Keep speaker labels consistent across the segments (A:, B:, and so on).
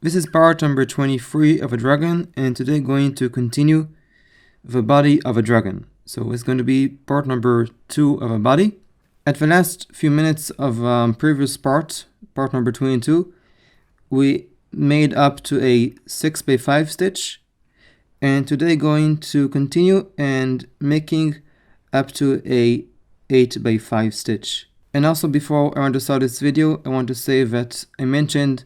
A: This is part number 23 of a dragon, and today going to continue the body of a dragon. So it's going to be part number 2 of a body. At the last few minutes of previous part number 22, we made up to a 6x5 stitch, and today going to continue and making up to a 8x5 stitch. And also, before I want to start this video, I want to say that I mentioned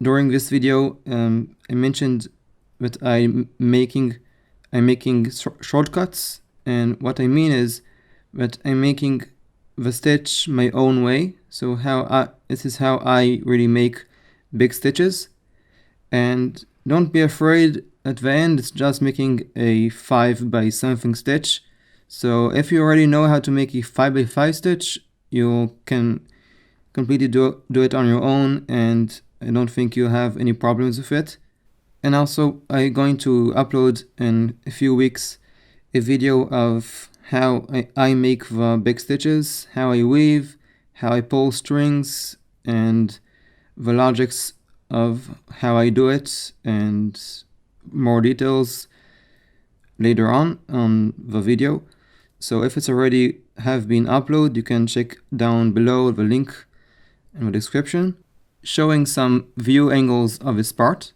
A: during this video, I mentioned that I'm making shortcuts, and what I mean is that I'm making the stitch my own way. So this is how I really make big stitches, and don't be afraid. At the end, it's just making a 5 by something stitch. So if you already know how to make a 5x5 stitch, you can completely do it on your own, and I don't think you'll have any problems with it. And also, I'm going to upload in a few weeks a video of how I make the big stitches, how I weave, how I pull strings, and the logics of how I do it, and more details later on the video. So if it's already have been uploaded, you can check down below the link in the description, showing some view angles of this part.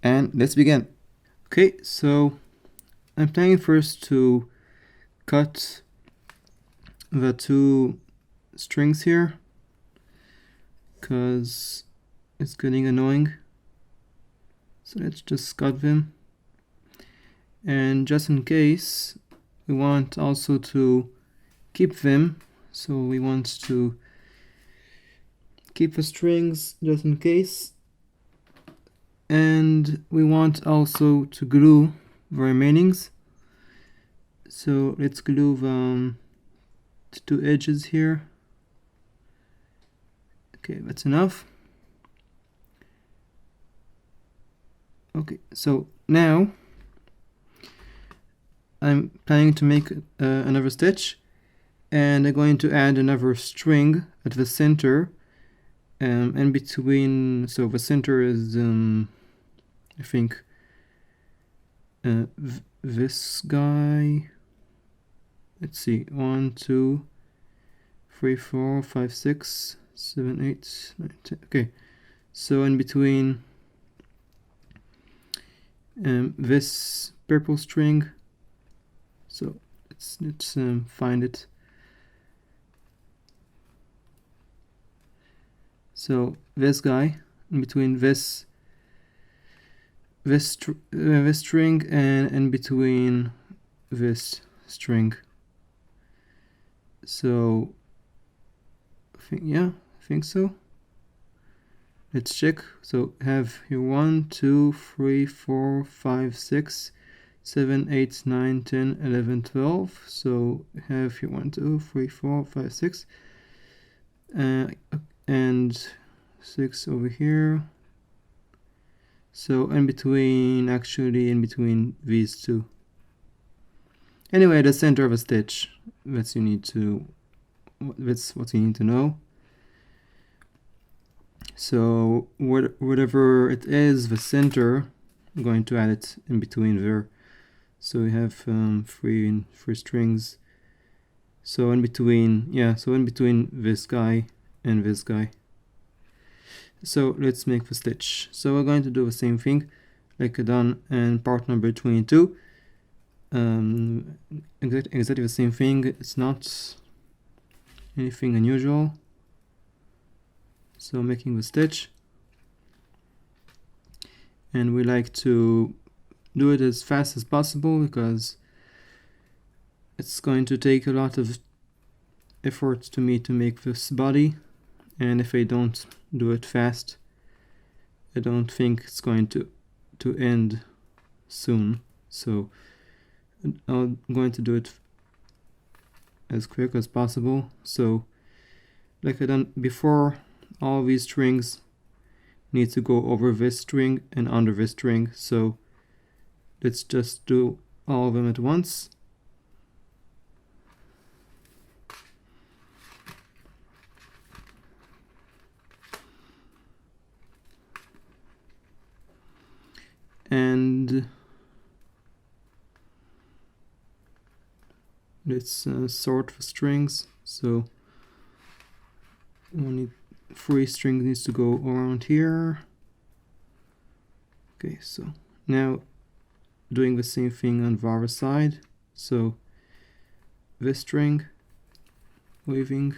A: And let's begin. Okay, so I'm planning first to cut the 2 strings here because it's getting annoying. So let's just cut them. And just in case, we want also to keep them. So we want to keep the strings just in case. And we want also to glue the remainings. So let's glue the 2 edges here. Okay, that's enough. Okay, so now I'm planning to make another stitch, and I'm going to add another string at the center, and between. So the center is I think this guy. Let's see, 1, 2, 3, 4, 5, 6, 7, 8, 9, 10. Okay, so in between this purple string. So let's find it. So this guy in between this string and in between this string. So I think so. Let's check. So have here 1, 2, 3, 4, 5, 6, 7, 8, 9, 10, 11, 12. So have here 1, 2, 3, 4, 5, 6, and 6 over here. So in between these 2. Anyway, the center of a stitch. That's what you need to know. So whatever it is, the center, I'm going to add it in between there. So we have 3 strings. So in between, in between this guy and this guy. So let's make the stitch. So we're going to do the same thing like I done in part number 22. Exactly the same thing. It's not anything unusual. So making the stitch, and we like to do it as fast as possible because it's going to take a lot of effort to me to make this body, and if I don't do it fast, I don't think it's going to to end soon, so I'm going to do it as quick as possible. So like I done before, all these strings need to go over this string and under this string, so let's just do all of them at once. And let's sort the strings. So only 3 strings needs to go around here. Okay, so now doing the same thing on the other side. So this string, waving,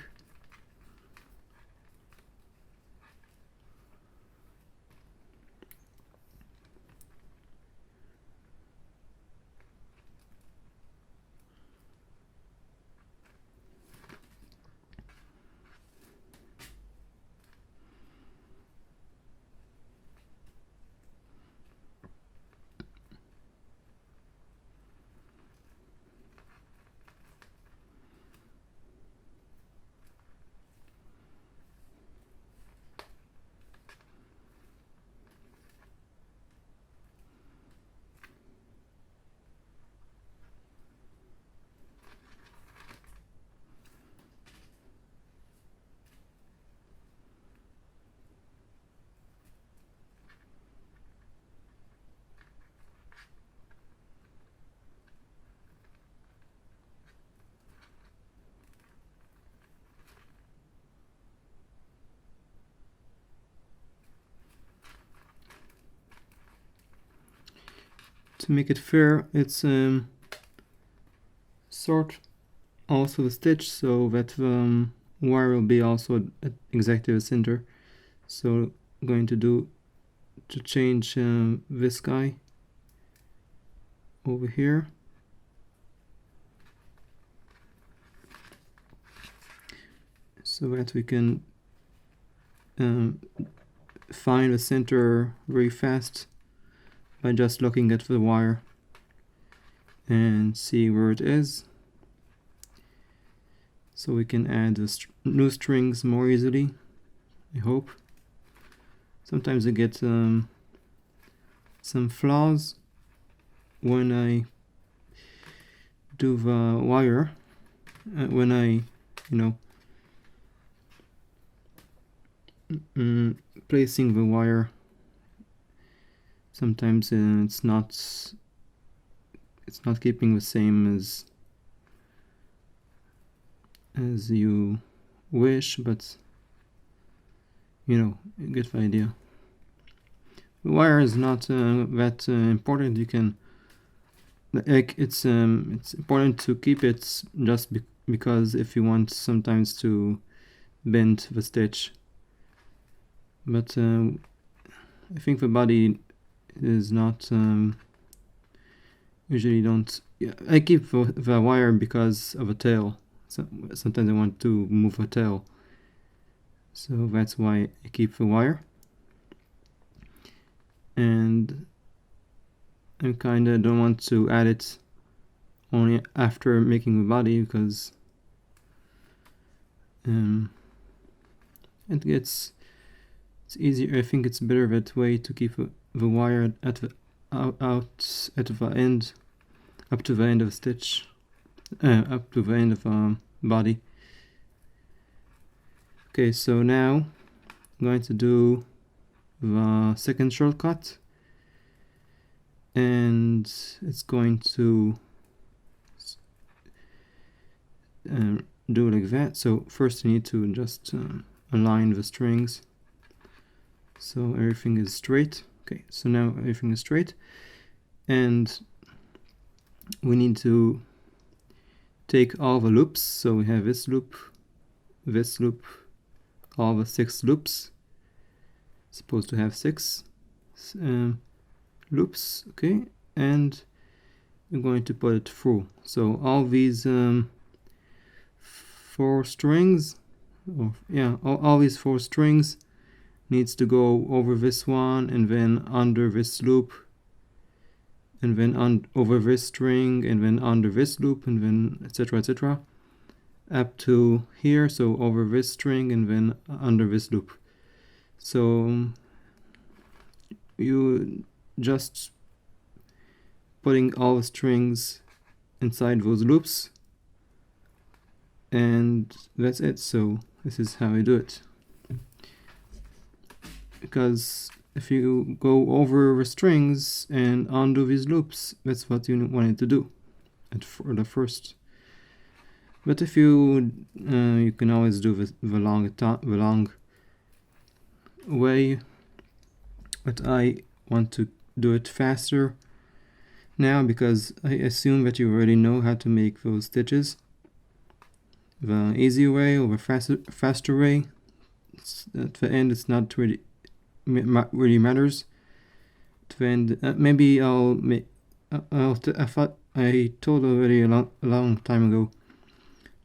A: to make it fair, it's sort also the stitch so that the wire will be also at exactly the center. So I'm going to change this guy over here. So that we can find the center very fast by just looking at the wire and see where it is. So we can add the new strings more easily, I hope. Sometimes I get some flaws when I do the wire, when I, placing the wire. Sometimes it's not keeping the same as you wish, but you get the idea. The wire is not that important. You can it's important to keep it just because if you want sometimes to bend the stitch, but I think the body is not usually don't. Yeah, I keep the wire because of a tail. So sometimes I want to move a tail, so that's why I keep the wire. And I kinda don't want to add it only after making the body, because it's easier. I think it's better that way to keep the wire at the out at the end, up to the end of the stitch, up to the end of body. Okay, so now I'm going to do the second shortcut, and it's going to do like that. So first you need to just align the strings so everything is straight. Okay, so now everything is straight, and we need to take all the loops. So we have this loop, all the 6 loops. Supposed to have 6 loops, okay, and we're going to put it through. So all these 4 strings, all these 4 strings needs to go over this one and then under this loop and then over this string, and then under this loop, and then etc. Up to here, so over this string and then under this loop. So you just putting all the strings inside those loops, and that's it. So this is how I do it. Because if you go over the strings and undo these loops, that's what you wanted to do for the first. But if you you can always do the long way, but I want to do it faster now because I assume that you already know how to make those stitches. The easy way or the faster way, at the end it's not really matters. At the end, maybe I thought I told already a long time ago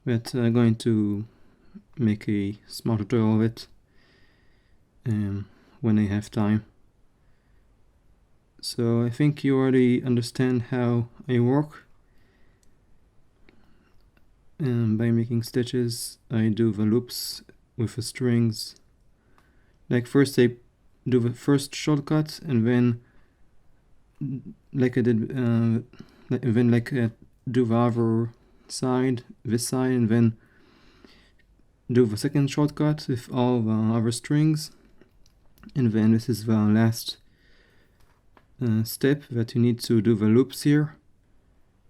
A: that I'm going to make a small tutorial of it when I have time. So I think you already understand how I work. By making stitches, I do the loops with the strings. Like first I do the first shortcut, and then like I did, do the other side, this side, and then do the second shortcut with all the other strings, and then this is the last step that you need to do the loops here,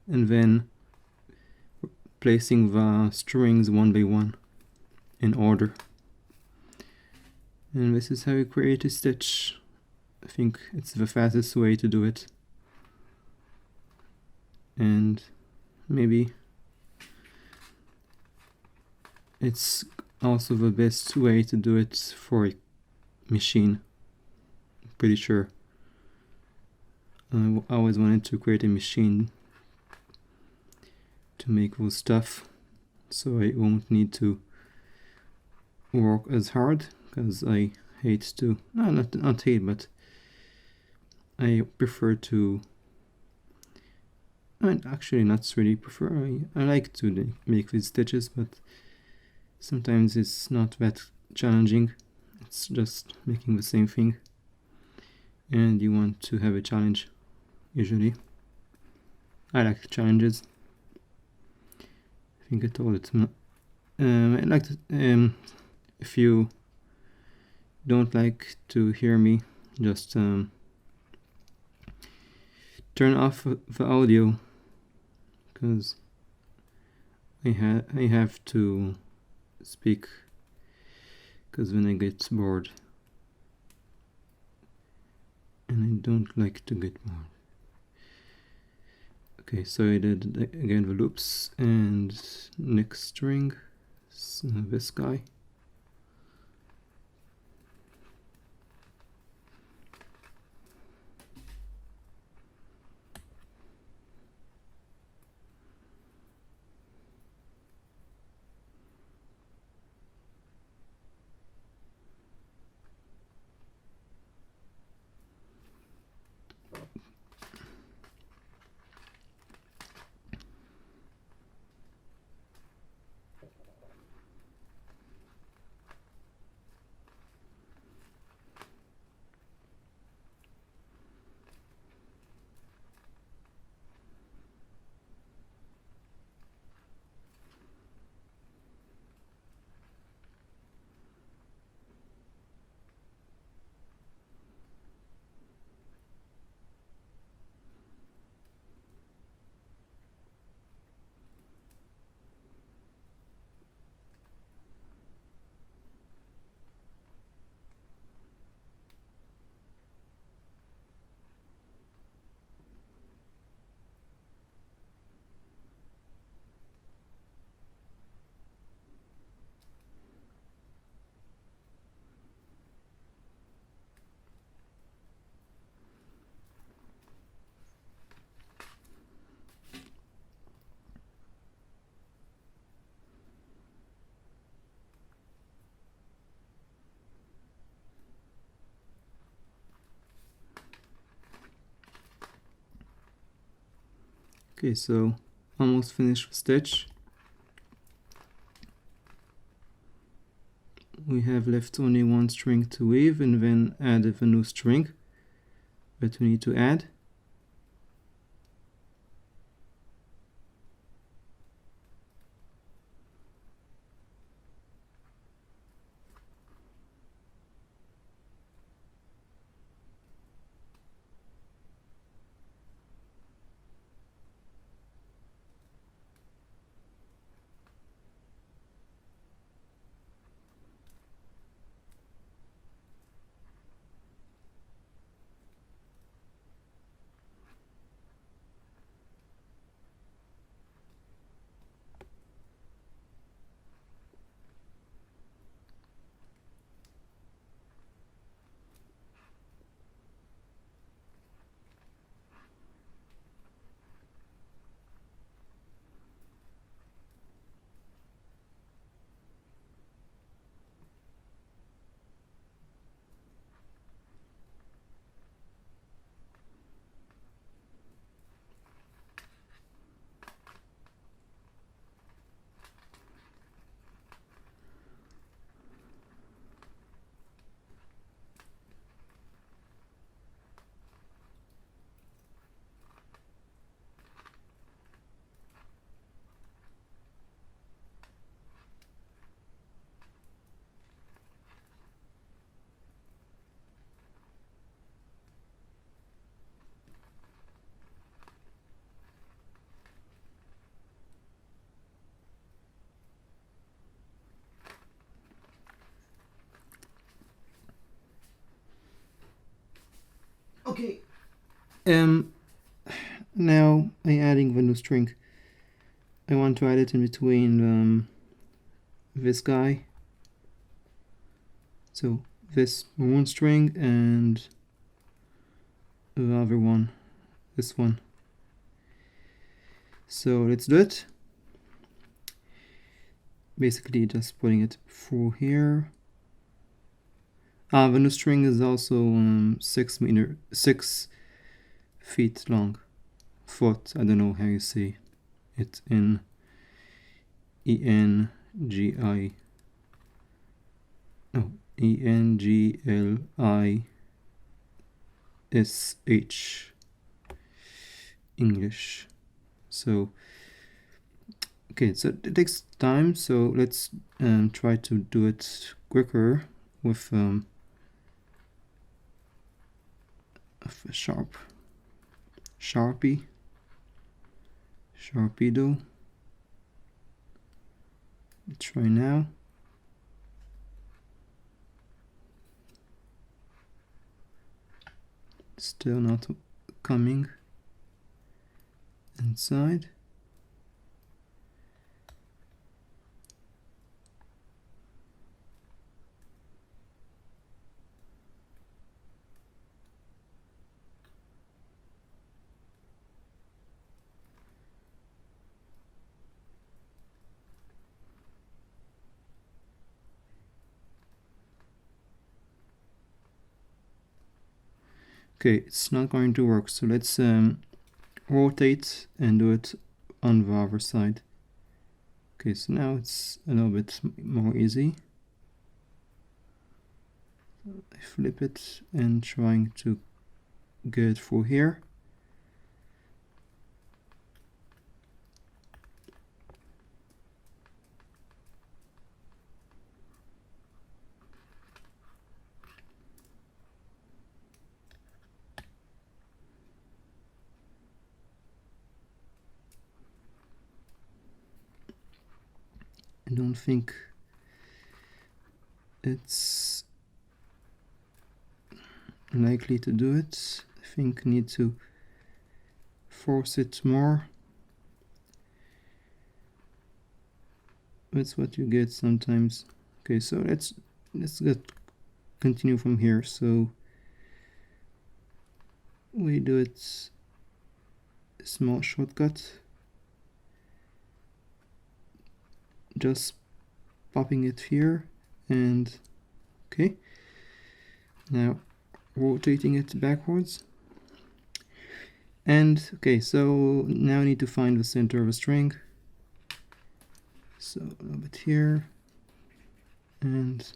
A: and then placing the strings one by one in order. And this is how you create a stitch. I think it's the fastest way to do it, and maybe it's also the best way to do it for a machine. I'm pretty sure. I always wanted to create a machine to make those stuff, so I won't need to work as hard, because I hate to, not hate, but I prefer to, actually not really prefer, I like to make these stitches, but sometimes it's not that challenging. It's just making the same thing, and you want to have a challenge. Usually I like challenges. I think I told it. I like to, if you don't like to hear me, just turn off the audio, because I have to speak, because when I get bored, and I don't like to get bored. Okay, so I did again the loops, and next string, this guy. Okay, so almost finished the stitch. We have left only one string to weave and then add a new string that we need to add. Okay. Now I'm adding the new string. I want to add it in between this guy. So this maroon string and the other one, this one. So let's do it. Basically just putting it through here. The new string is also 6 feet long. Foot, I don't know how you say it in E-N-G-I. Oh, E-N-G-L-I-S-H. English. So, okay, so it takes time, so let's try to do it quicker with a scoubidou. Let's try now. Still not coming inside. Okay, it's not going to work, so let's rotate and do it on the other side. Okay, so now it's a little bit more easy. I flip it and trying to get it through here. I don't think it's likely to do it. I think need to force it more. That's what you get sometimes. Okay, so let's continue from here. So we do it a small shortcut. Just popping it here and okay. Now rotating it backwards. And okay, so now I need to find the center of a string. So a little bit here, and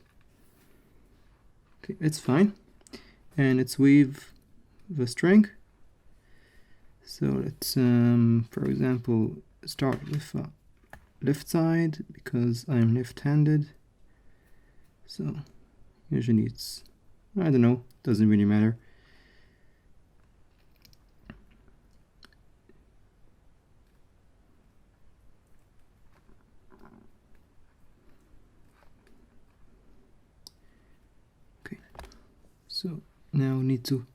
A: okay, it's fine. And let's weave the string. So let's, for example, start with left side because I'm left-handed. So usually it's, I don't know, doesn't really matter. Okay, so now we need to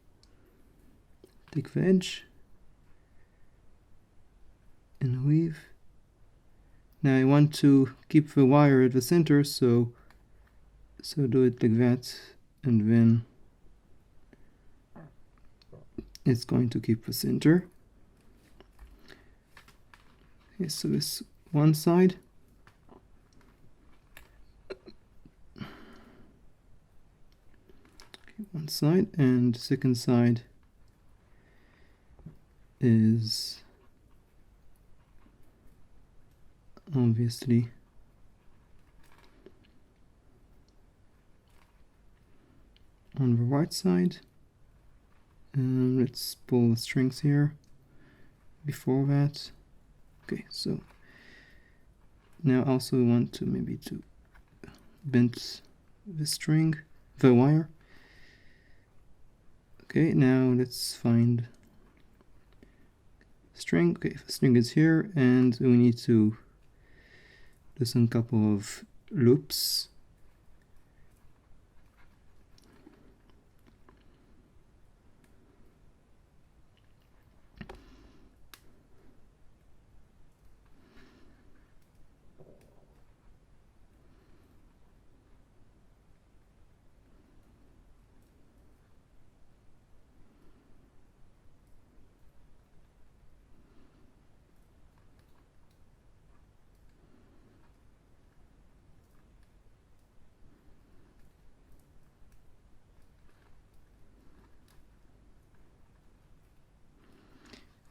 A: take the edge and weave. Now I want to keep the wire at the center, so do it like that, and then it's going to keep the center. Okay, so this one side. Okay, one side, and second side is obviously on the right side. Let's pull the strings here before that. Okay, so now also we want to maybe to bend the string, the wire. Okay, now let's find string. Okay, the string is here, and we need to do some couple of loops.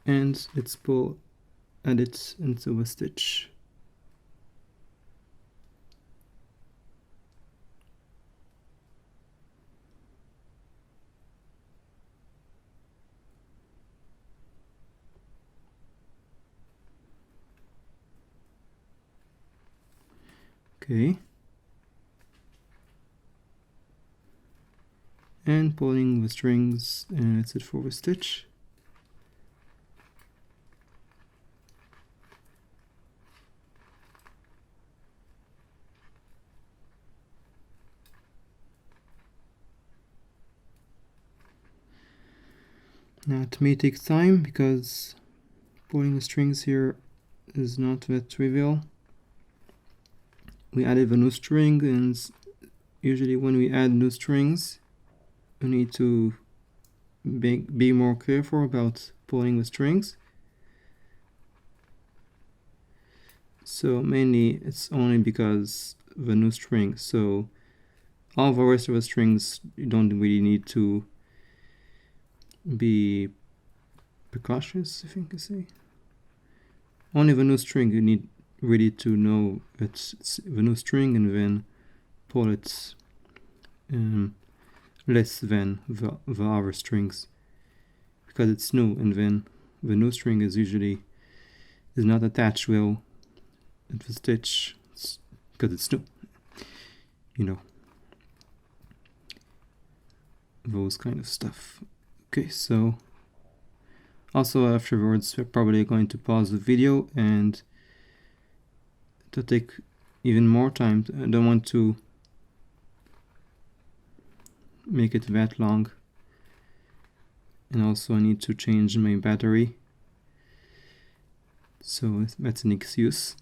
A: And let's add it into a stitch. Okay. And pulling the strings, and that's it for the stitch. Now it may take time because pulling the strings here is not that trivial. We added a new string, and usually when we add new strings, we need to be more careful about pulling the strings. So mainly it's only because of a new string. So all the rest of the strings you don't really need to be precautious, I think I say. Only the new string you need really to know it's the new string, and then pull it less than the other strings because it's new, and then the new string is usually not attached well at the stitch because it's new, you know, those kind of stuff. Okay, so also afterwards we're probably going to pause the video and to take even more time. I don't want to make it that long, and also I need to change my battery, so that's an excuse.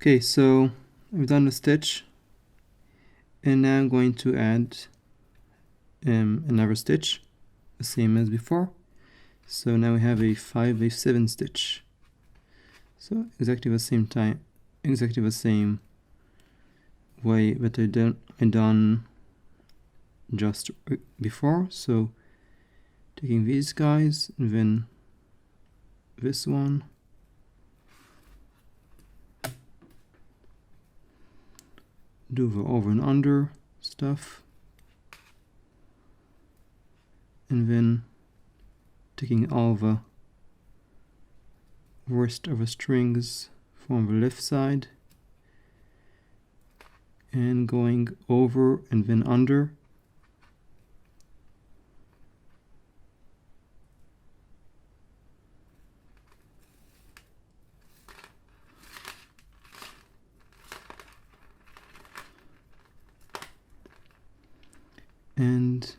A: Okay, so we've done the stitch, and now I'm going to add another stitch, the same as before. So now we have a 5/7 stitch. So exactly the same time, exactly the same way that I done just before. So taking these guys and then this one, do the over and under stuff, and then taking all the rest of the strings from the left side and going over and then under. And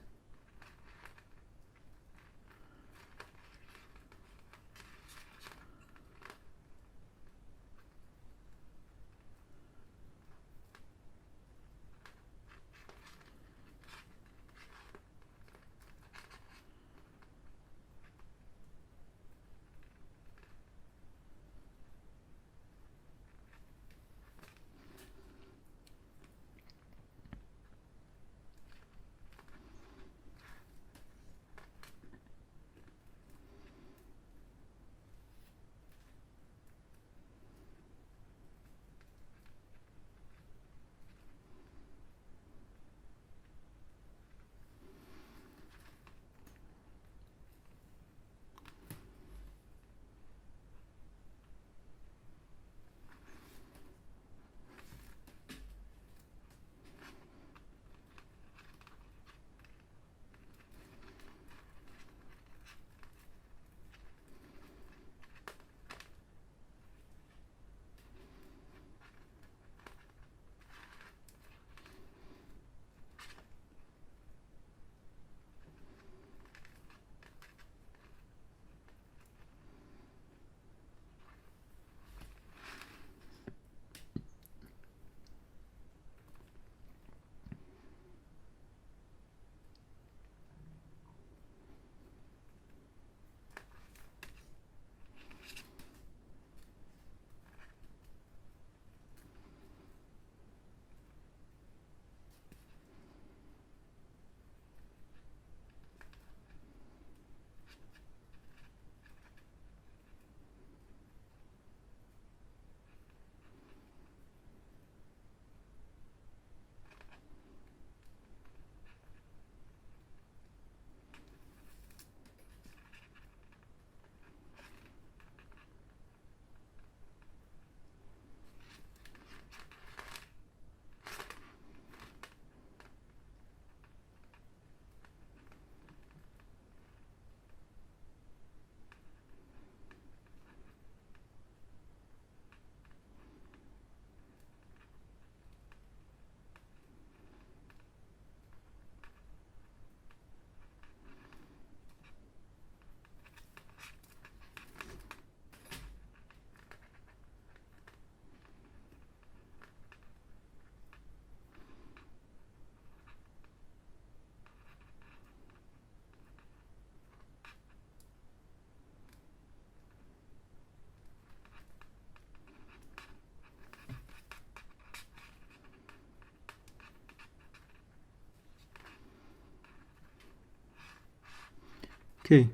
A: okay,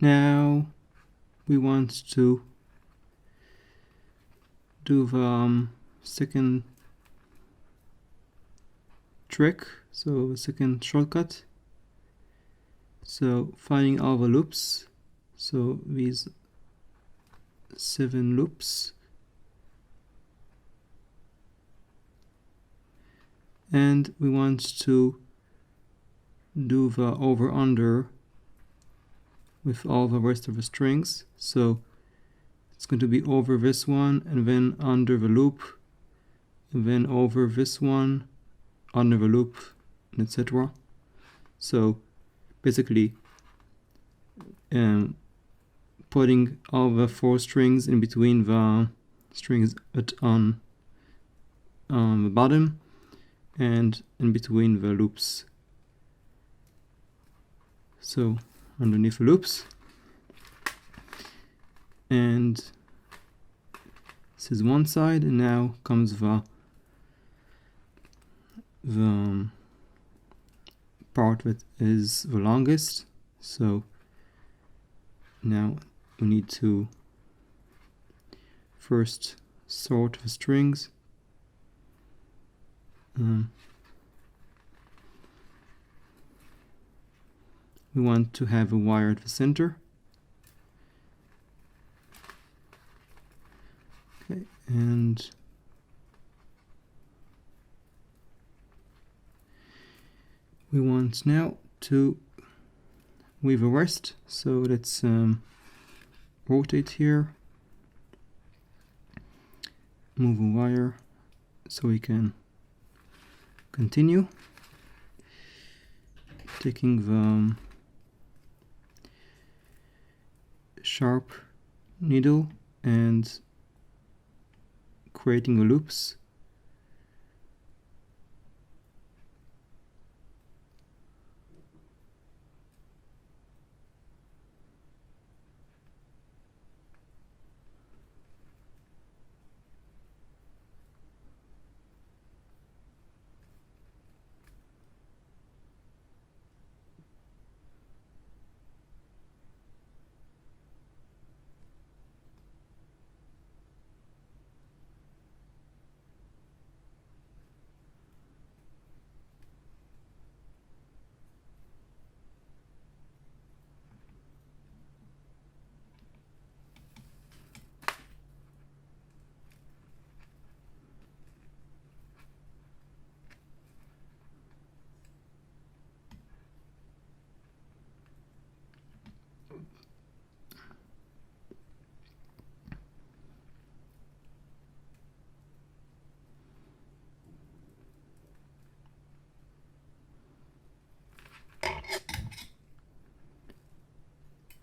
A: now we want to do the second trick, so the second shortcut. So finding all the loops, so these 7 loops, and we want to do the over under with all the rest of the strings. So it's going to be over this one and then under the loop, and then over this one, under the loop, etc. So basically putting all the 4 strings in between the strings on the bottom and in between the loops. So underneath the loops, and this is one side, and now comes the part that is the longest. So now we need to first sort the strings. We want to have a wire at the center. Okay, and we want now to weave a rest. So let's rotate here, move a wire so we can continue, taking the sharp needle and creating the loops.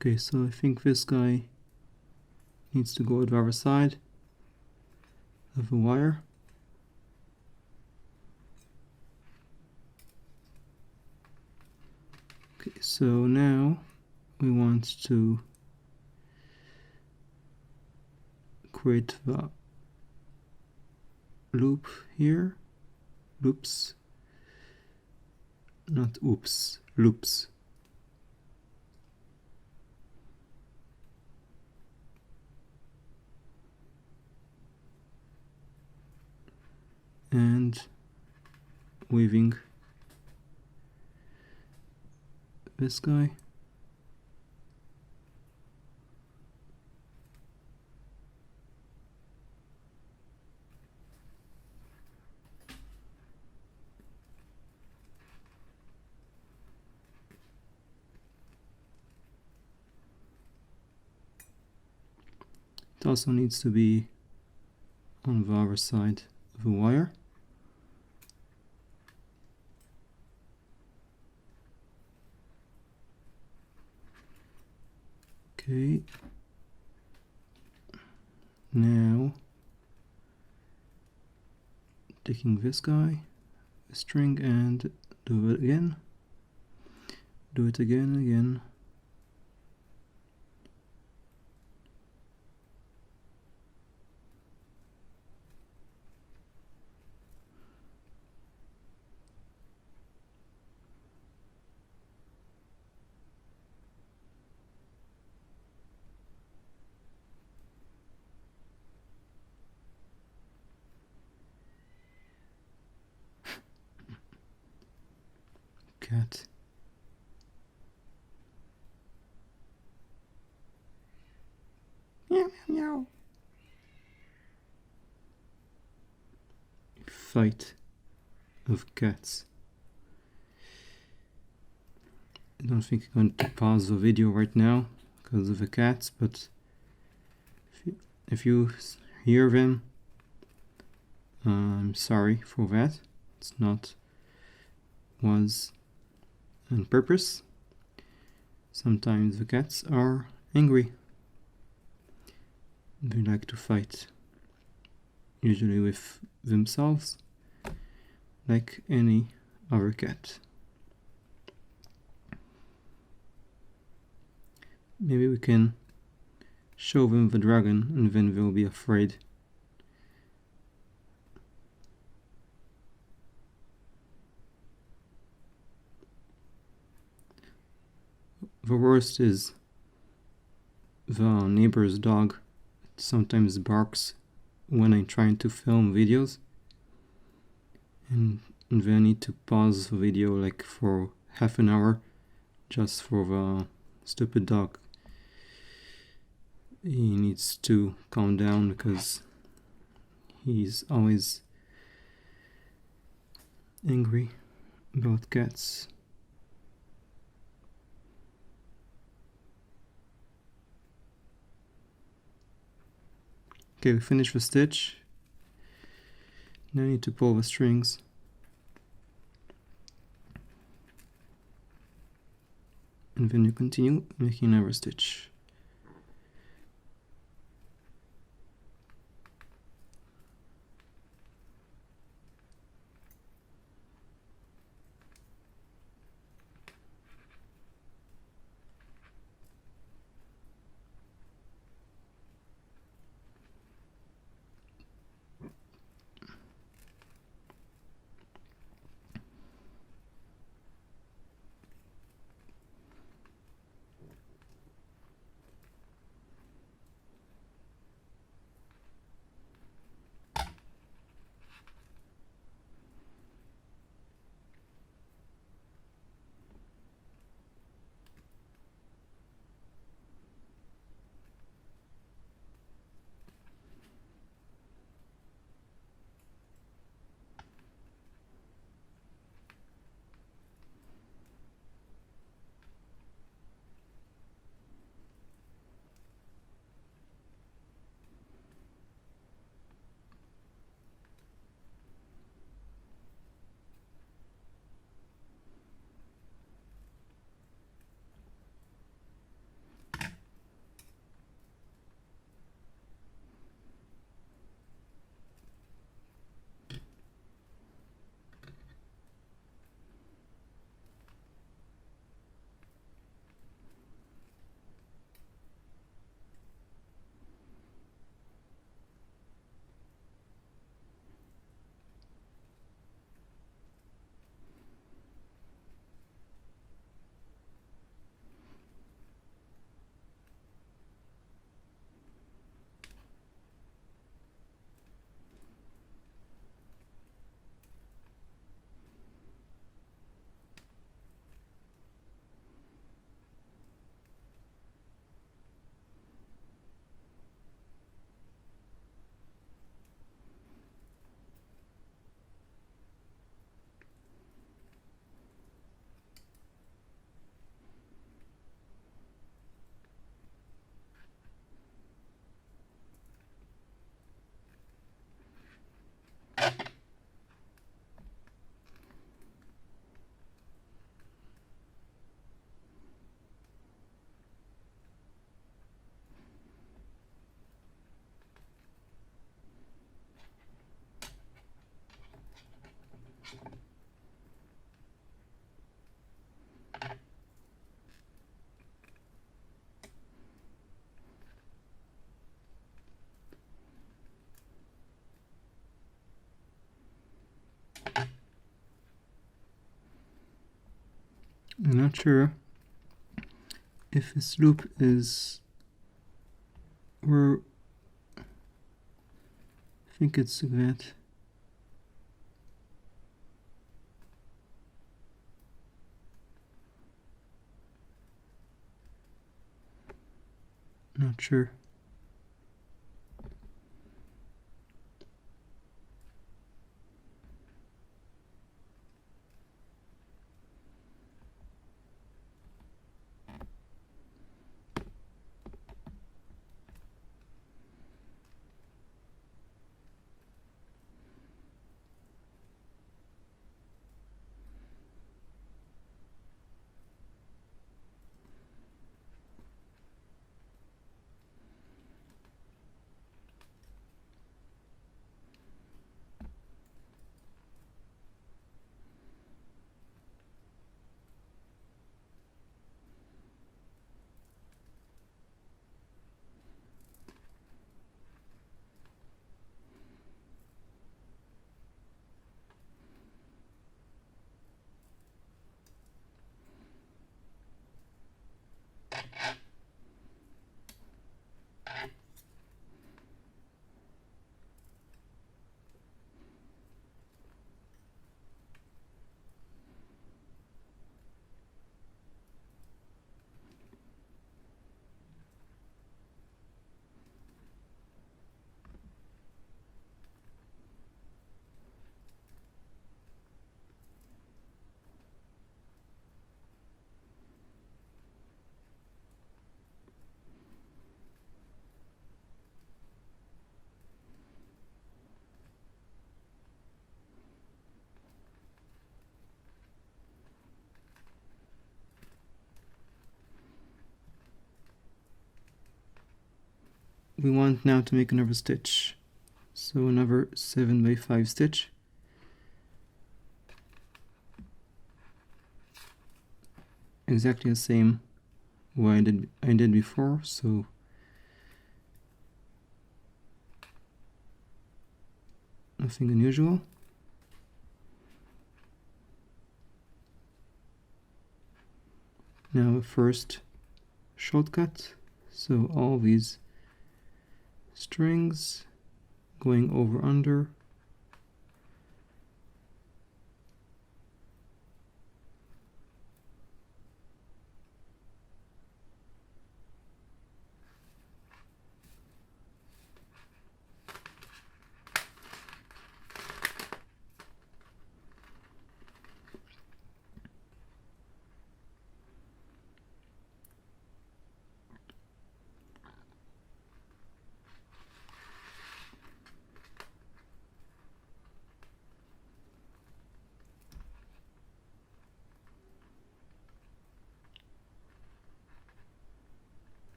A: Okay, so I think this guy needs to go at the other side of the wire. Okay, so now we want to create the loop here. Loops. Not oops, loops. And weaving this guy. It also needs to be on the other side of the wire. Okay, now taking this guy, the string, and do it again. Do it again and again. Cat. Meow, meow, meow. Fight of cats. I don't think I'm going to pause the video right now because of the cats, but if you hear them, I'm sorry for that. It's not was on purpose. Sometimes the cats are angry They like to fight, usually with themselves, like any other cat. Maybe we can show them the dragon and then they'll be afraid. The worst is the neighbor's dog. It sometimes barks when I'm trying to film videos, and then I need to pause the video like for half an hour just for the stupid dog. He needs to calm down because he's always angry about cats. Okay, we finished the stitch. Now I need to pull the strings. And then you continue making another stitch. I'm not sure if this loop is where I think it's that. Not sure. we want now to make another stitch. So another 7x5 stitch. Exactly the same way I did before, so nothing unusual. Now a first shortcut, so all these strings going over under,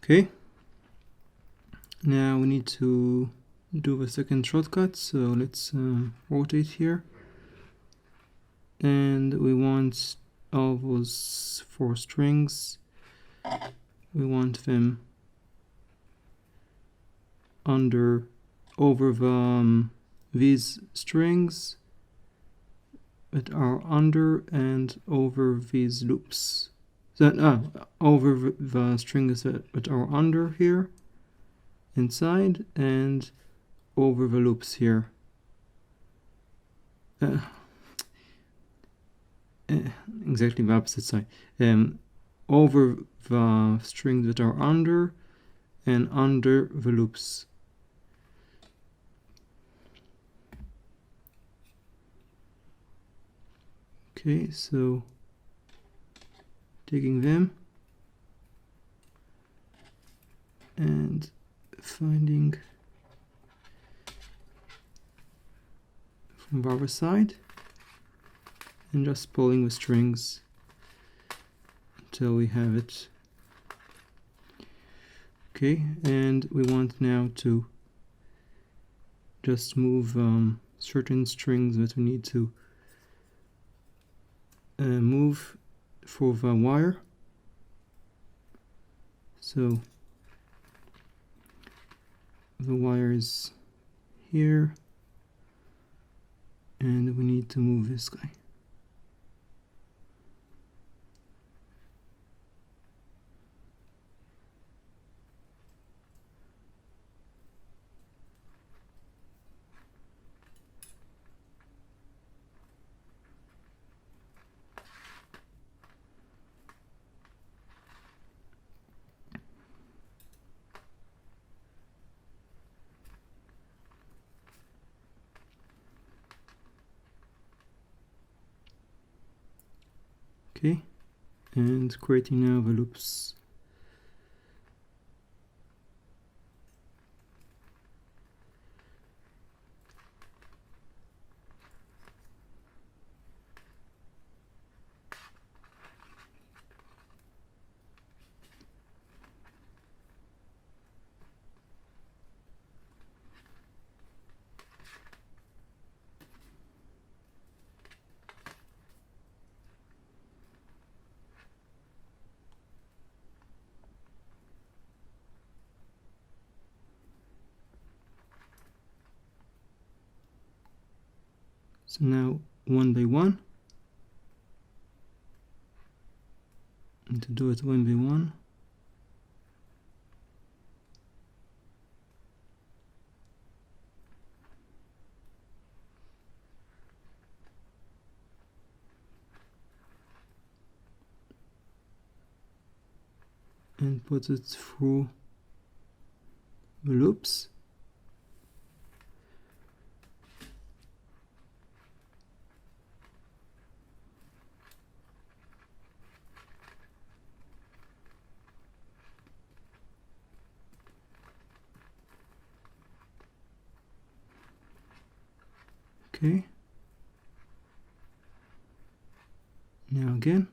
A: okay. Now we need to do the second shortcut, so let's rotate here, and we want all those 4 strings, we want them over these strings that are under and over these loops, over the strings that are under here inside and over the loops here. Exactly the opposite side. Over the strings that are under and under the loops. Okay, so taking them and finding from the other side and just pulling the strings until we have it. Okay, and we want now to just move certain strings that we need to move for the wire. So the wire is here, and we need to move this guy. Okay, and creating now the loops. So now one by one, and to do it one by one, and put it through the loops. Okay. Now again.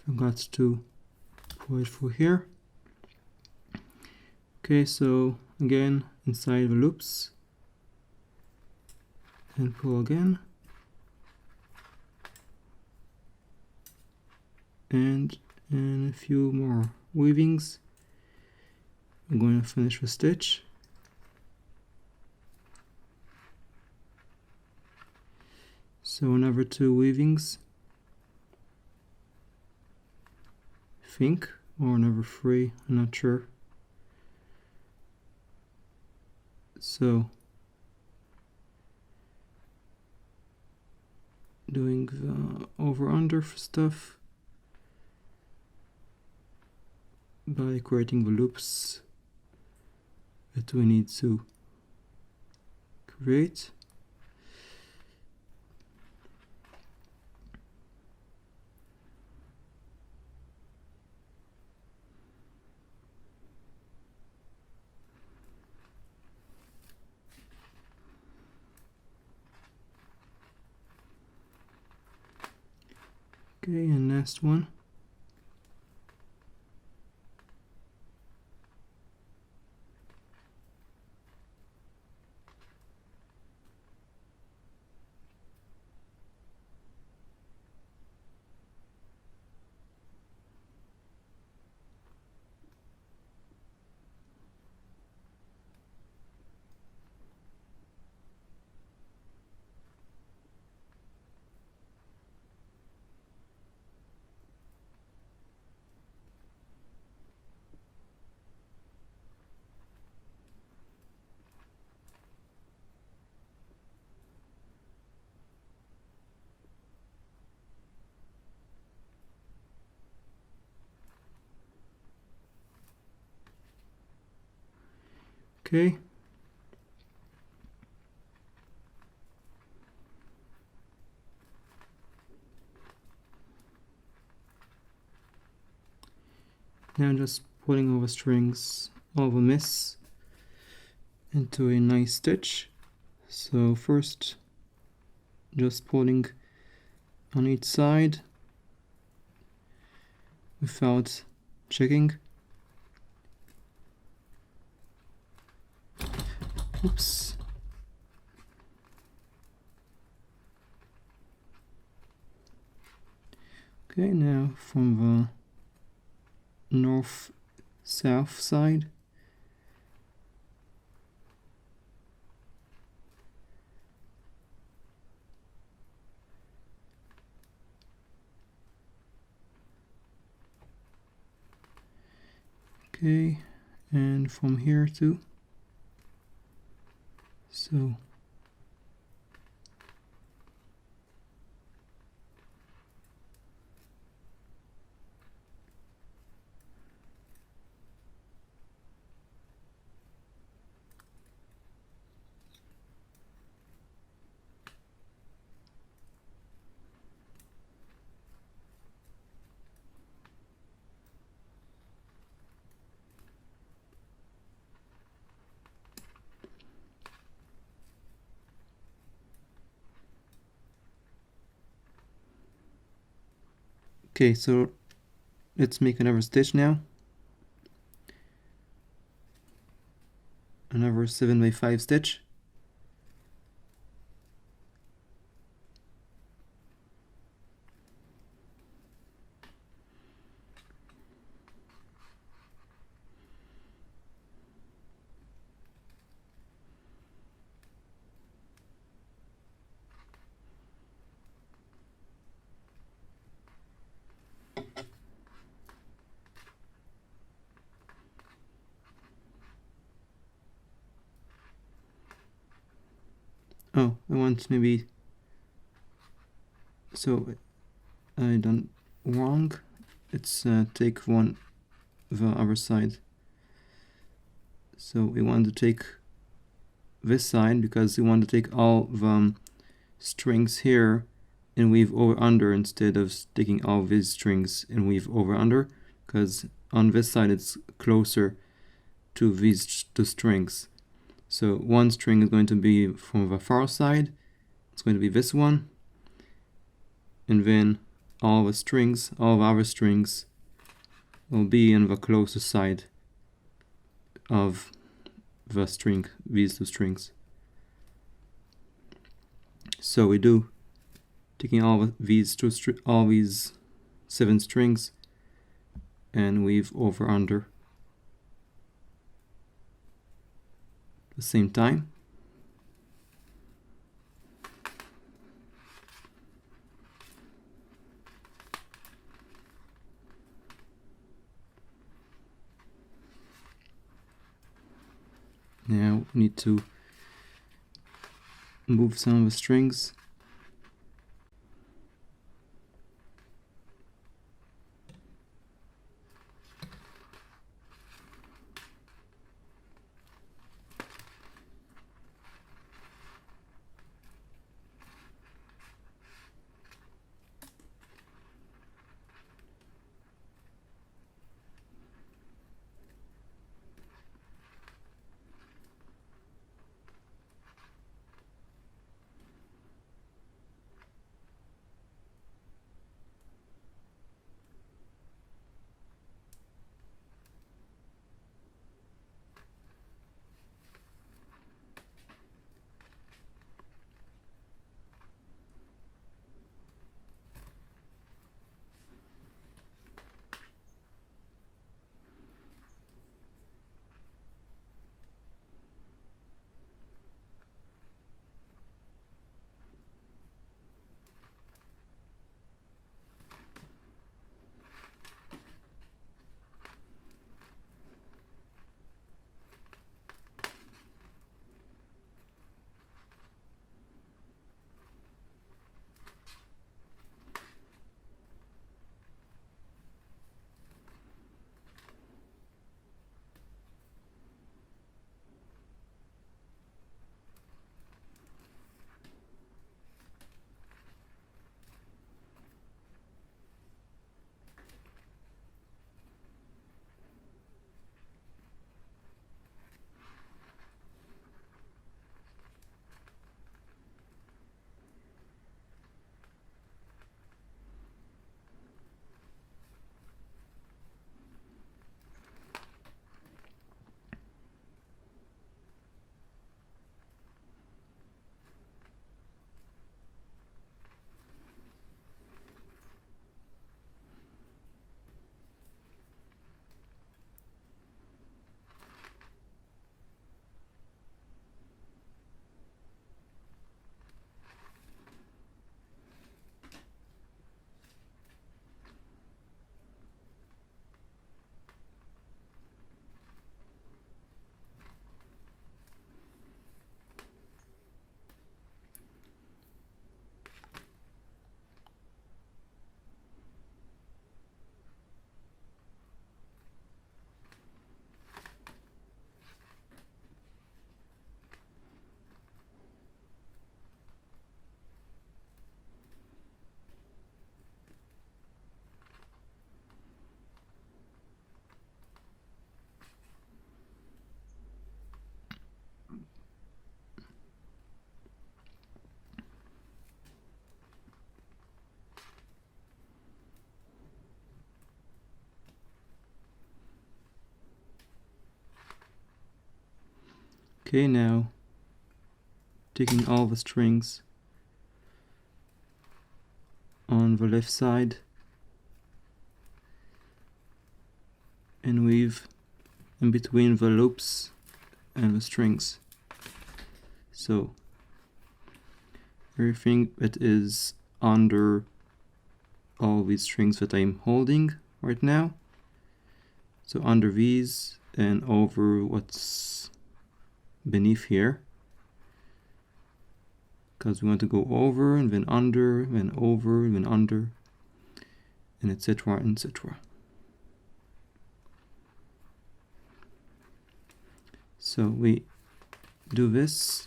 A: Forgot to pull it through here. Okay, so again inside the loops, and pull again, and a few more weavings. I'm going to finish the stitch. So another 2 weavings, I think, or another 3, I'm not sure. So doing the over-under stuff by creating the loops that we need to create. Okay, and last one. Okay. Now just pulling over strings of a miss into a nice stitch. So first just pulling on each side without checking. Oops. Okay, now from the north-south side. Okay, and from here too. So okay, so let's make another stitch now. Another 7x5 stitch. Oh, I want maybe, so I done wrong. Let's take the other side. So we want to take this side because we want to take all the strings here and weave over under instead of taking all these strings and weave over under, because on this side it's closer to these two strings. So one string is going to be from the far side, it's going to be this one, and then all the strings, all the other strings will be on the closest side of the string, these two strings. So we do taking all these all these 7 strings and weave over under at the same time. Now we need to move some of the strings. Okay, now taking all the strings on the left side and weave in between the loops and the strings. So everything that is under all these strings that I'm holding right now, so under these and over what's beneath here, because we want to go over and then under, then over, then under, and etc. etc. So we do this,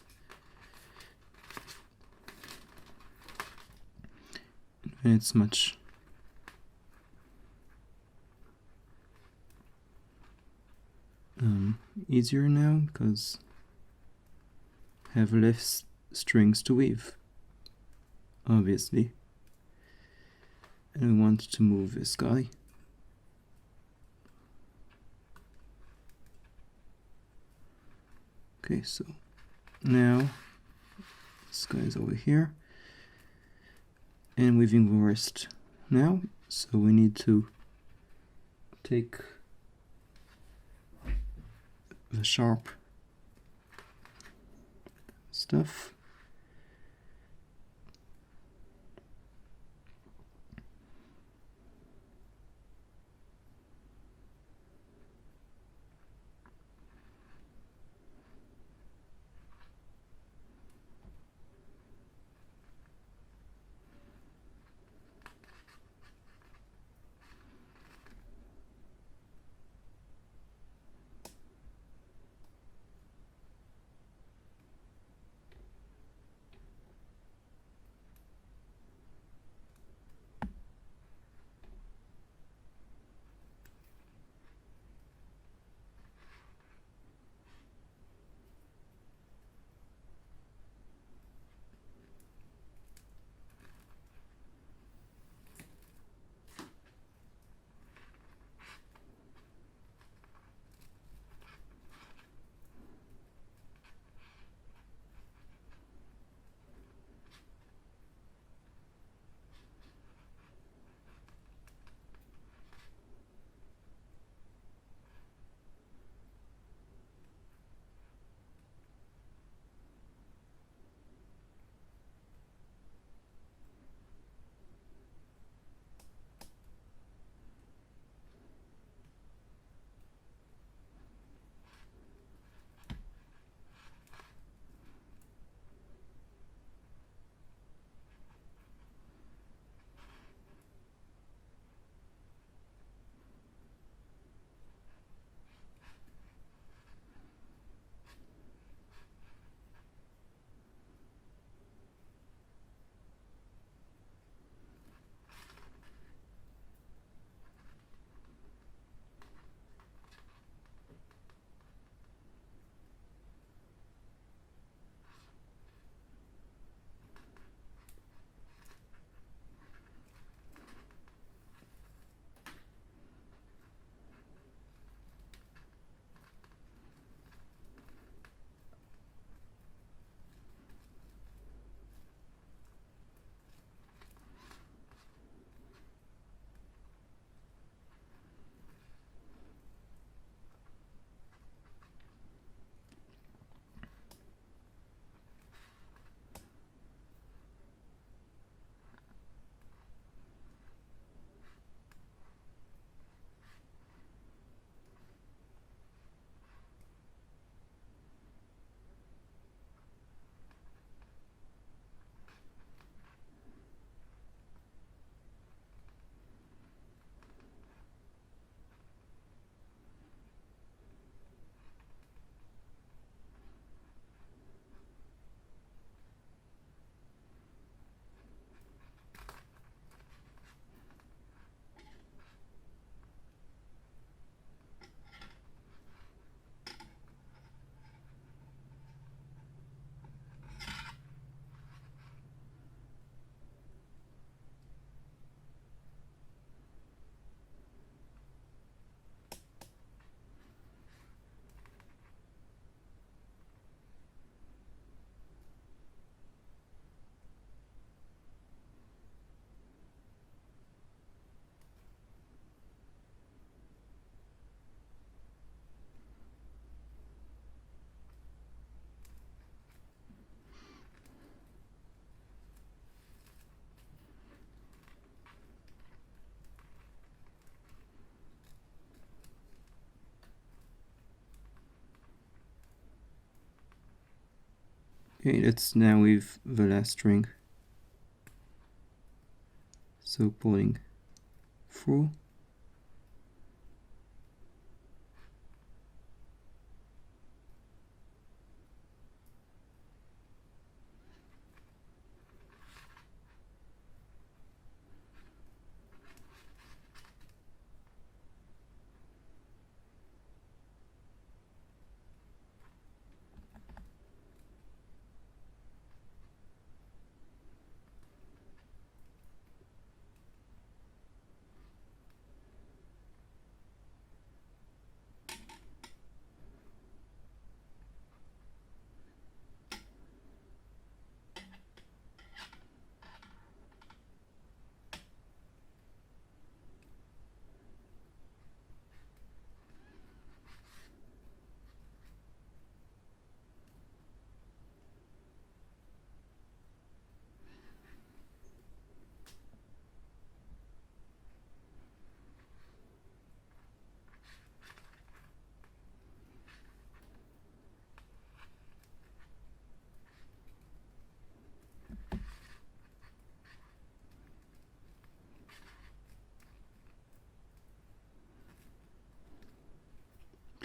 A: and it's much easier now because I have less strings to weave, obviously. And we want to move this guy. Okay, so now this guy is over here and weaving the rest now. So we need to take the sharp stuff Okay, let's now with the last string. So pulling through.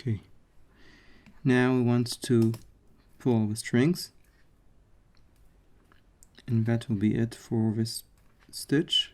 A: Okay. Now we want to pull the strings, and that will be it for this stitch.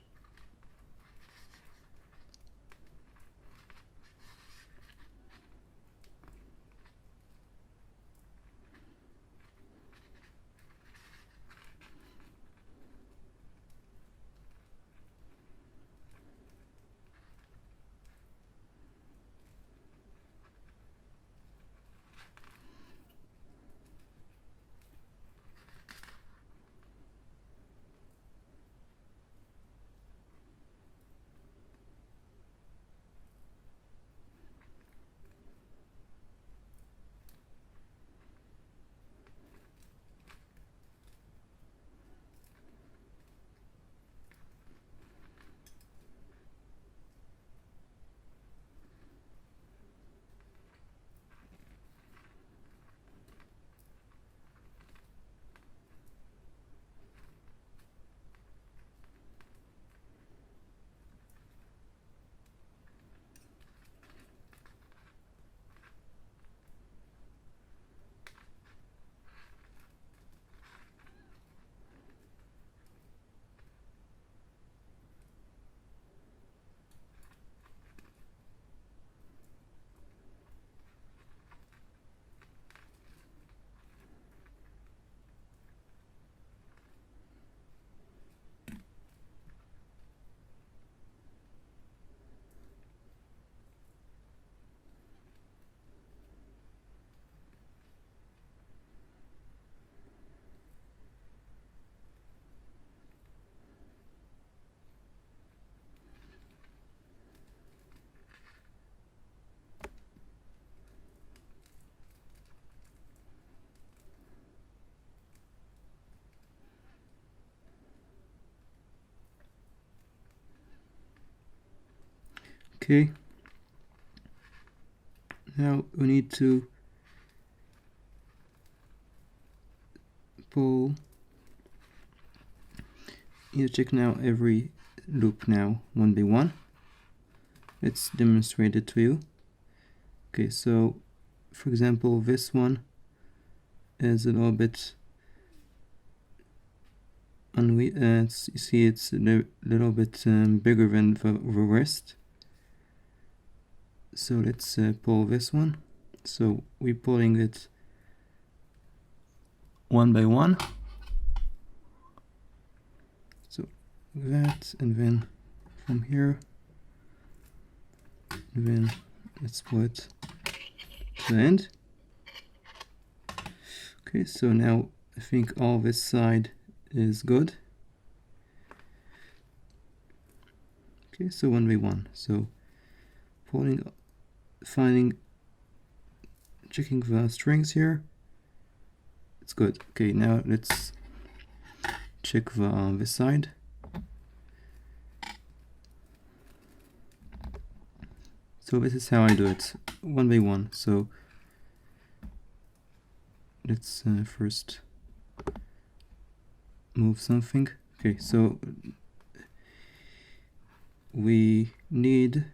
A: Okay. Now we need to pull. You check now every loop now one by one. Let's demonstrate it to you. Okay, so for example, this one is a little bit you see it's a little bit bigger than the rest. So let's pull this one. So we're pulling it one by one. So that, and then from here, and then let's pull it to the end. Okay, so now I think all this side is good. Okay, so one by one. So pulling, finding, checking the strings here. It's good. Okay, now let's check this side. So this is how I do it, one by one. So let's first move something. Okay, so we need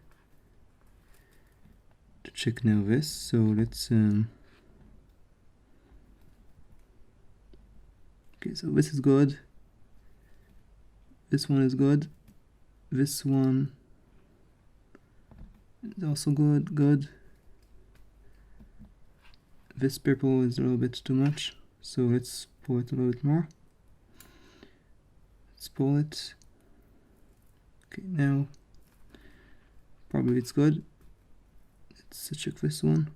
A: to check now this. So let's okay, so this is good. This one is good. This one is also good. This purple is a little bit too much, so let's pull it a little bit more. Let's pull it. Okay, now probably it's good. Let's check this one.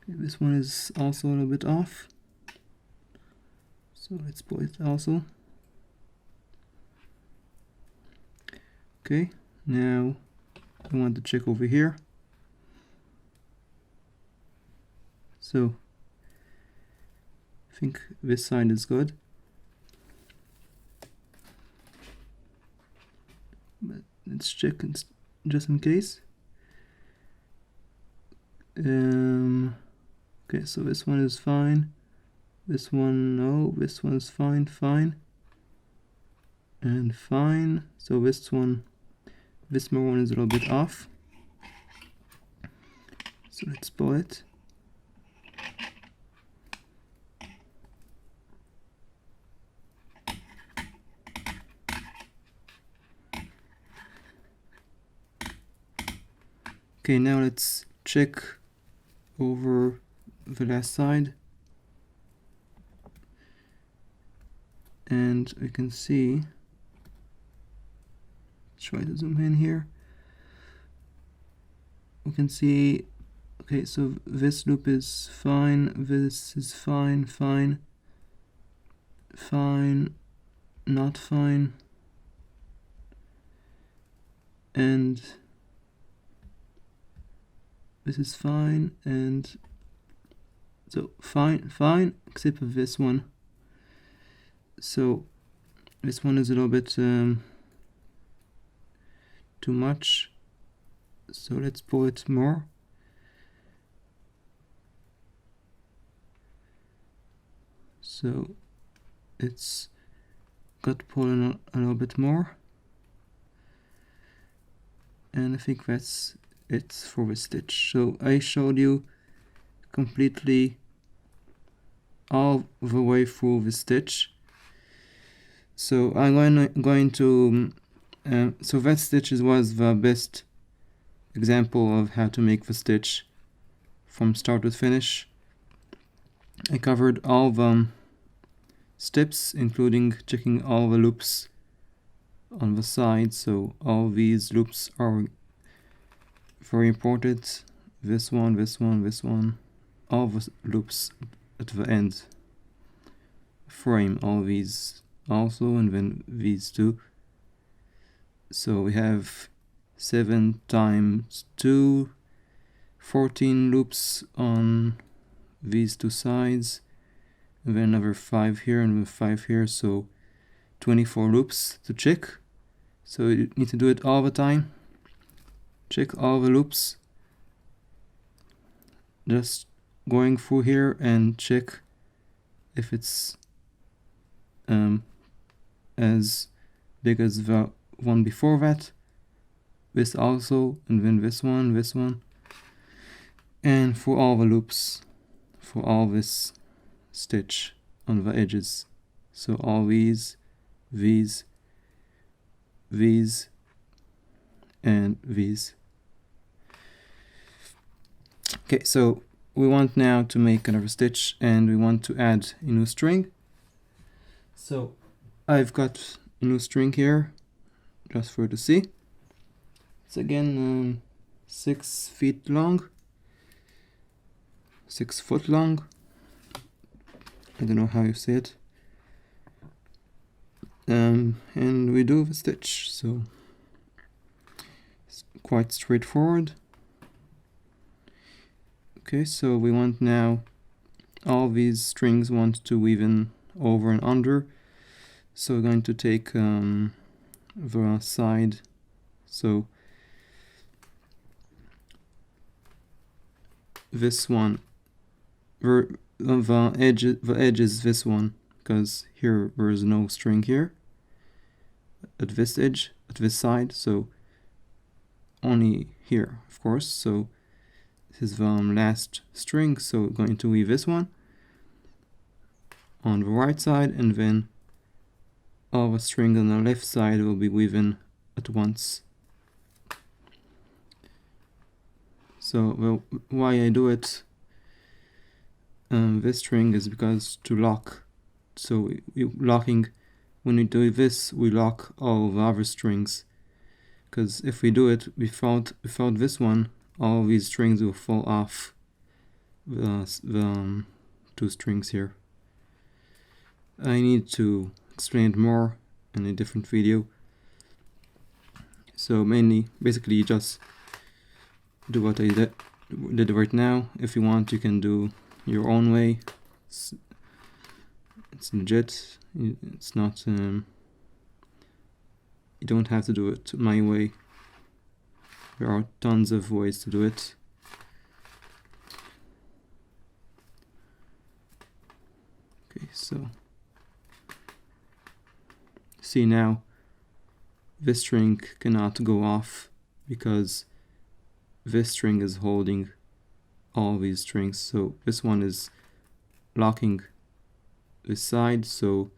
A: Okay, this one is also a little bit off, so let's pull it also. Okay, now I want to check over here. So I think this side is good, but let's check just in case. Okay, so this one is fine. This one, no. This one is fine, and fine. So this one, this more one is a little bit off. So let's pull it. Okay, now let's check over the last side, and we can see, try to zoom in here, we can see, okay, so this loop is fine, this is fine, not fine, and this is fine, and so fine, except for this one. So this one is a little bit too much, so let's pull it more. So it's got pulled a little bit more, and I think that's it for the stitch. So I showed you completely all the way through the stitch. So I'm going to so that stitch was the best example of how to make the stitch from start to finish. I covered all the steps, including checking all the loops on the side. So all these loops are very important. This one, all the loops at the end frame, all these also, and then these two. So we have 7 times 2, 14 loops on these two sides, and then another 5 here and then 5 here, so 24 loops to check. So you need to do it all the time. Check all the loops, just going through here and check if it's as big as the one before that. This also, and then this one, and for all the loops, for all this stitch on the edges. So all these, and these. Okay, so we want now to make another stitch, and we want to add a new string. So I've got a new string here, just for you to see. It's again 6 feet long, 6 foot long. I don't know how you say it. And we do the stitch, so it's quite straightforward. Okay, so we want now all these strings want to weave in over and under. So we're going to take the side. So this one, the edge is this one, because here there is no string here at this edge, at this side, so only here, of course. So this is the last string, so we're going to leave this one on the right side, and then all the strings on the left side will be woven at once. So well, why I do it this string is because to lock. So locking, when we do this, we lock all the other strings, because if we do it without this one, all these strings will fall off the two strings here. I need to explain it more in a different video. So basically you just do what I did right now. If you want, you can do your own way. It's legit. It's not you don't have to do it my way. There are tons of ways to do it. Okay, so see now this string cannot go off because this string is holding all these strings. So this one is locking this side, so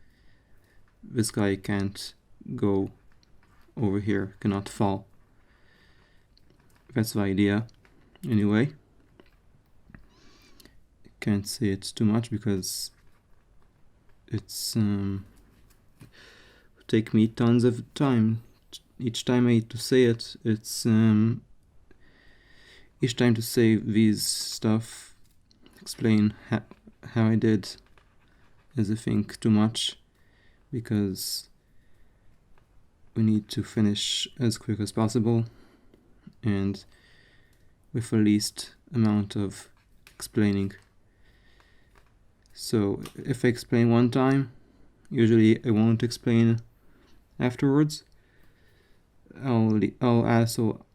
A: this guy can't go over here, cannot fall. That's the idea. Anyway, can't say it too much because it's take me tons of time. Each time I need to say it, it's each time to say these stuff, explain how I did, is I think too much, because we need to finish as quick as possible and with the least amount of explaining. So if I explain one time, usually I won't explain afterwards. I'll also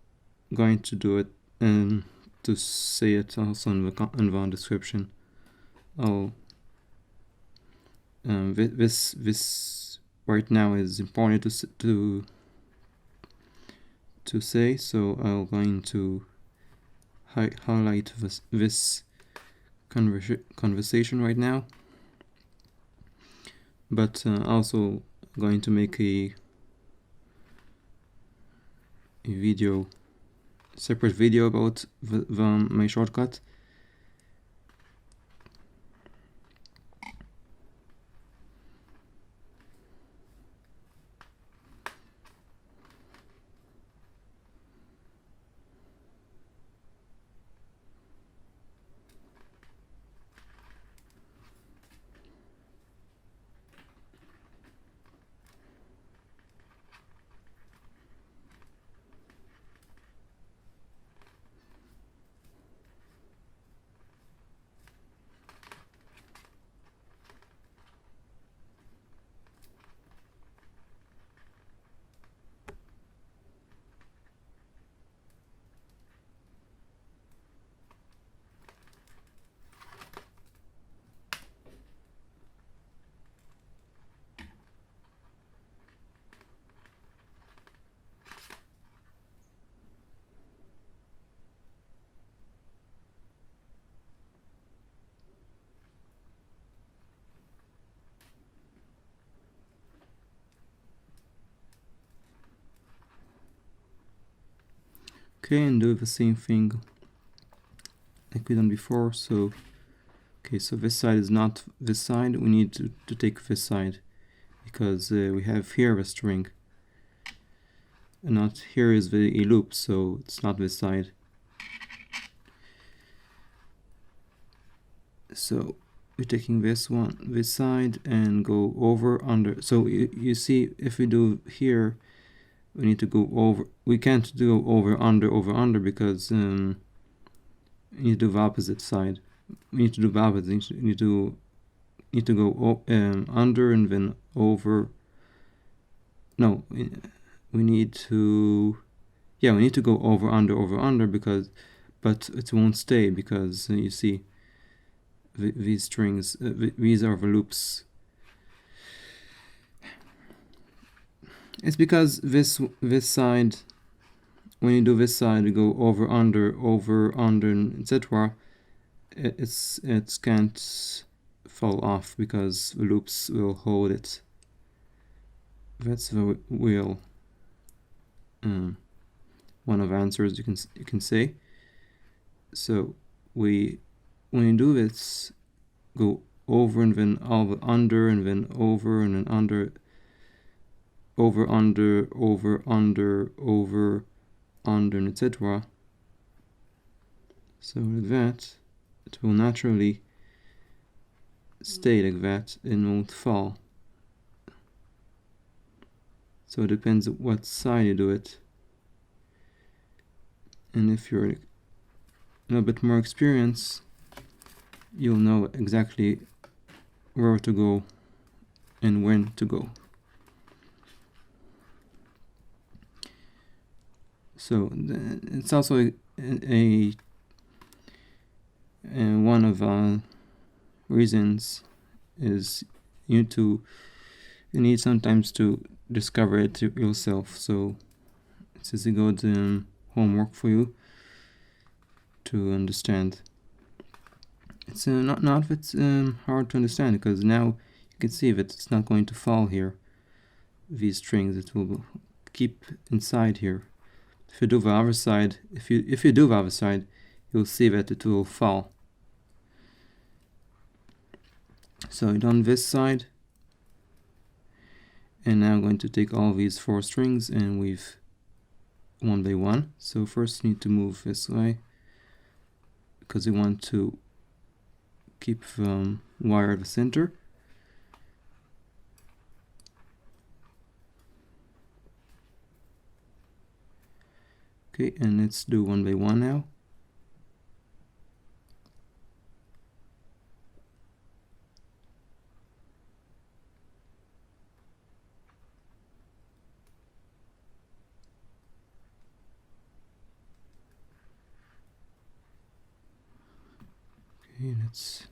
A: going to do it and to say it also in the description. This right now is important to say, so I'm going to highlight this conversation right now, but also going to make a separate video about my shortcut. Okay, and do the same thing like we done before. So okay, so this side is not this side, we need to take this side, because we have here a string and not here is a loop, so it's not this side. So we're taking this side and go over under. So you see, if we do here, we need to go over. We can't do over under because we need to do the opposite side. We need to do the opposite. We need to go under and then over. No, we need to. Yeah, we need to go over under because, but it won't stay because you see these strings. These are the loops. It's because this side, when you do this side, you go over, under, etc. It can't fall off because the loops will hold it. That's the real one of answers you can say. So when you do this, go over and then over, under, and then over and then under, over, under, over, under, over, under, and etc. So like that, it will naturally stay like that and won't fall. So it depends on what side you do it. And if you're a little bit more experienced, you'll know exactly where to go and when to go. So it's also a one of reasons is you need sometimes to discover it yourself. So it's a good homework for you to understand. It's not it's hard to understand, because now you can see that it's not going to fall here. These strings, it will keep inside here. If you do the other side, if you do the other side, you'll see that it will fall. So I done this side, and now I'm going to take all these 4 strings and weave one by one. So first you need to move this way, because you want to keep the wire at the center. Okay, and let's do one by one now. Okay, let's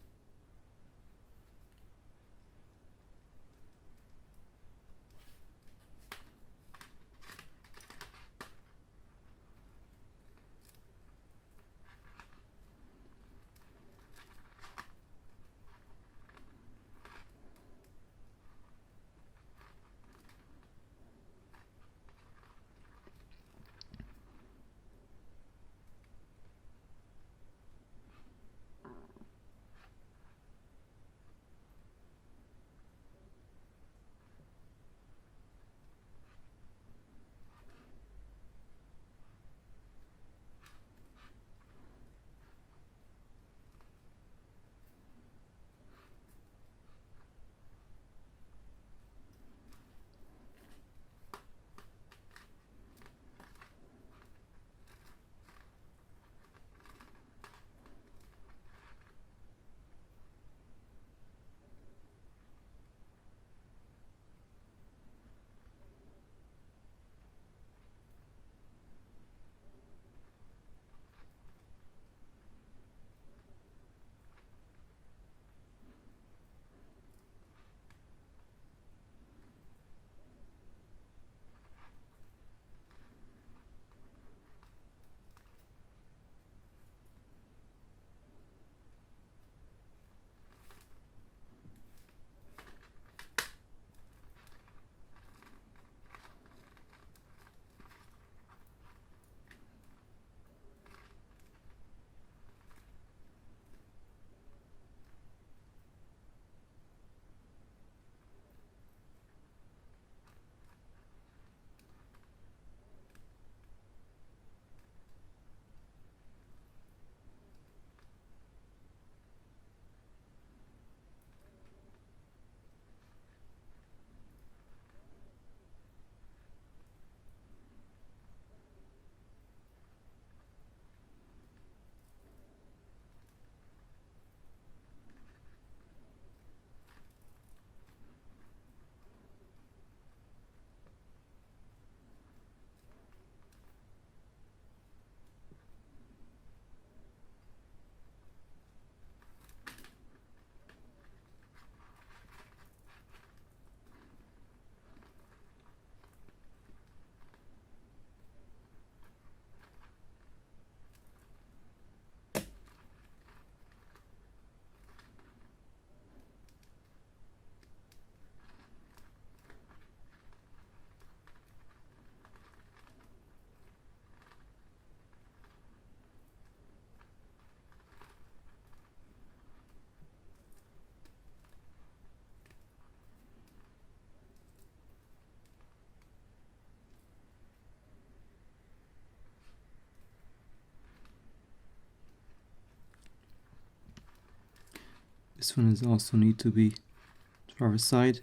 A: This one is also need to be to our side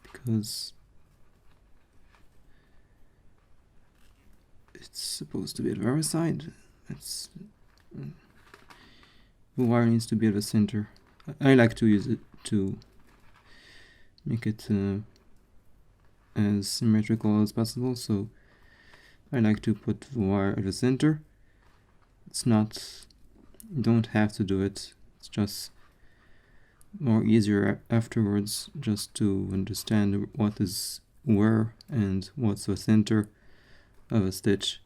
A: because it's supposed to be at the other side. It's the wire needs to be at the center. I like to use it to make it as symmetrical as possible, so I like to put the wire at the center. It's not, you don't have to do it, it's just more easier afterwards just to understand what is where and what's the center of a stitch.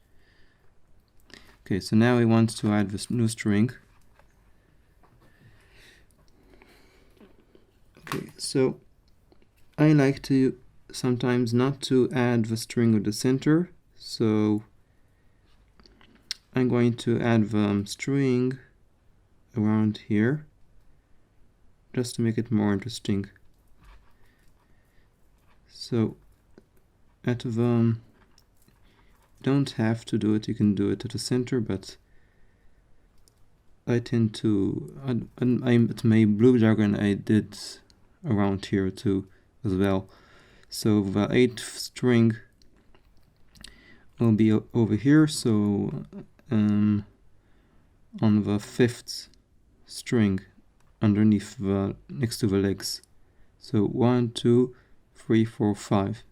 A: Okay, so now we want to add this new string. Okay, so I like to sometimes not to add the string at the center, so I'm going to add the string around here just to make it more interesting. So at the don't have to do it, you can do it at the center, but I tend to, at my blue diagram I did around here too as well. So the 8th string will be over here, so on the 5th string underneath the, next to the legs. So 1, 2, 3, 4, 5.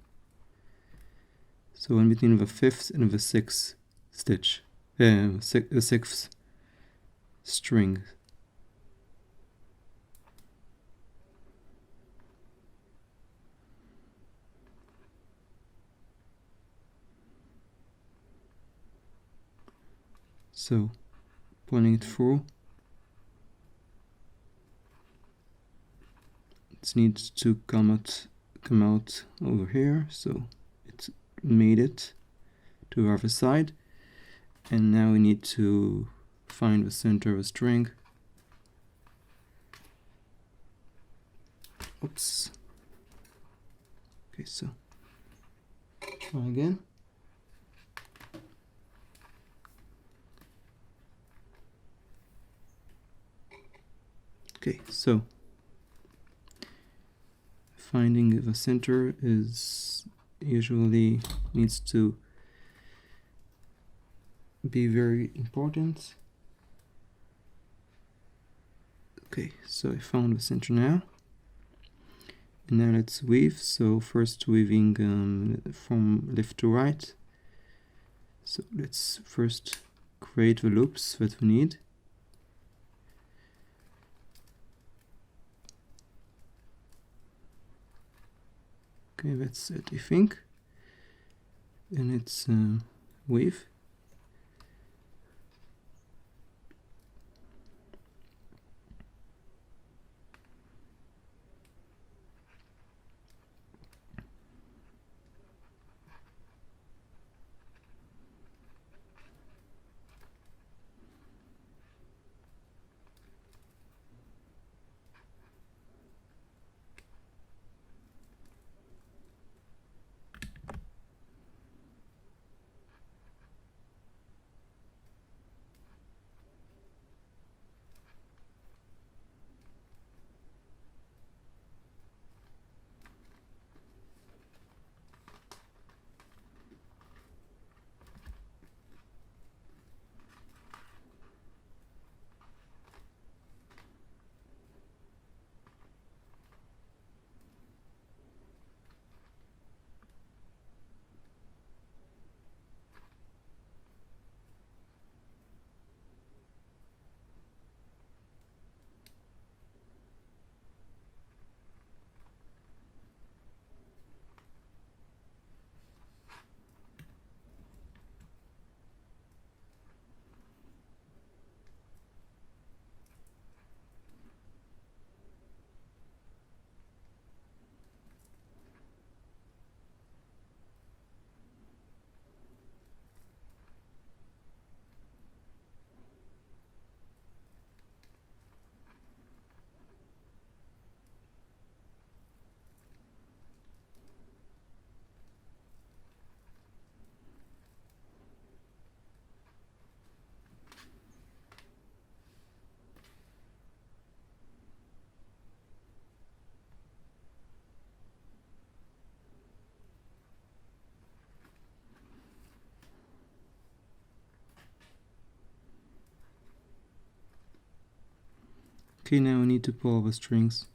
A: So in between the 5th and the 6th stitch, the 6th string. So pulling it through, it needs to come out over here, so it made it to the other side, and now we need to find the center of the string. Oops. Okay, so try again. Okay, so finding the center is usually needs to be very important. Okay, so I found the center now. And now let's weave. So first weaving from left to right. So let's first create the loops that we need. Okay, that's it, I think. And it's weave. Okay, now we need to pull the strings.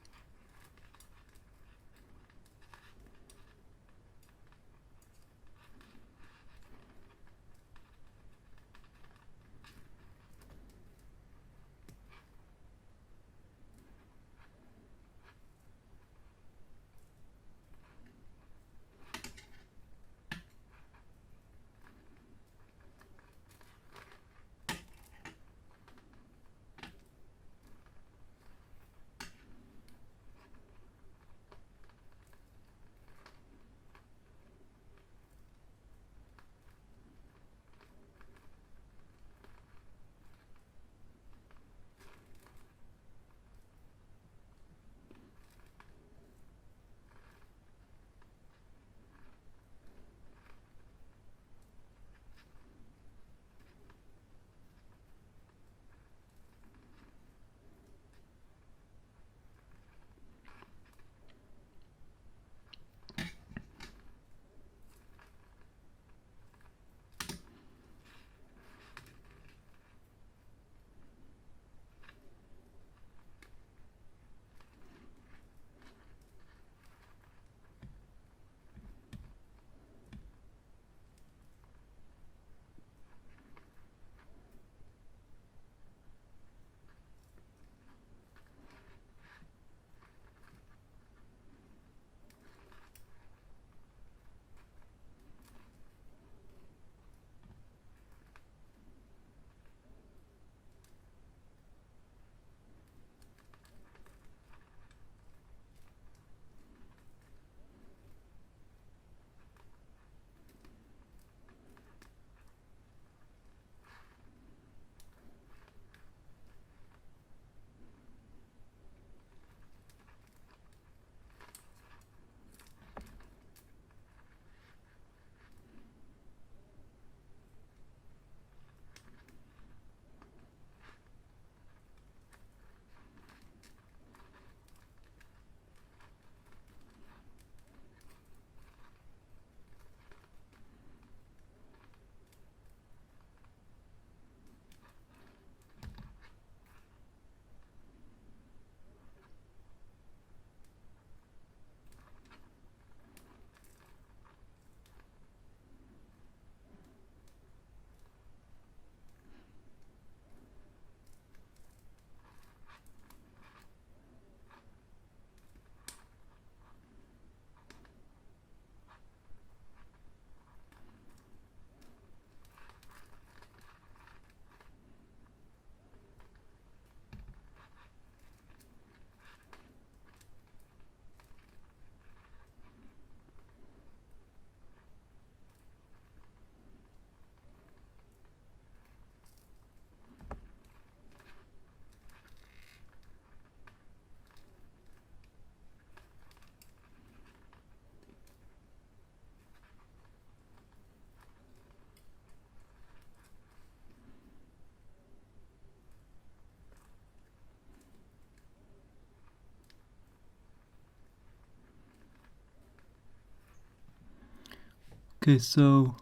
A: Okay, so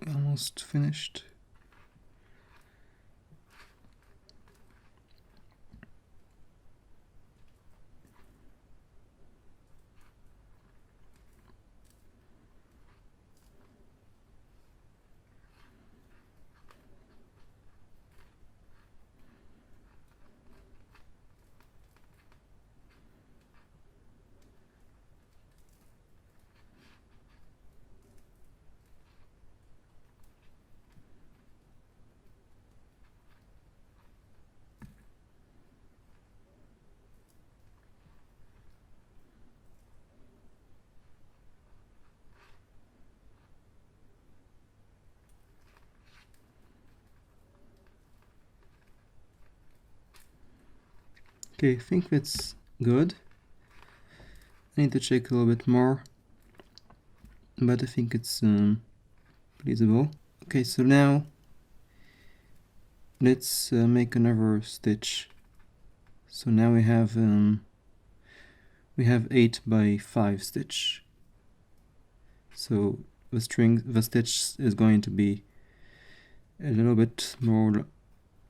A: almost finished. Okay, I think that's good. I need to check a little bit more, but I think it's pleasable. Okay, so now let's make another stitch. So now we have 8 by 5 stitch. So the stitch is going to be a little bit more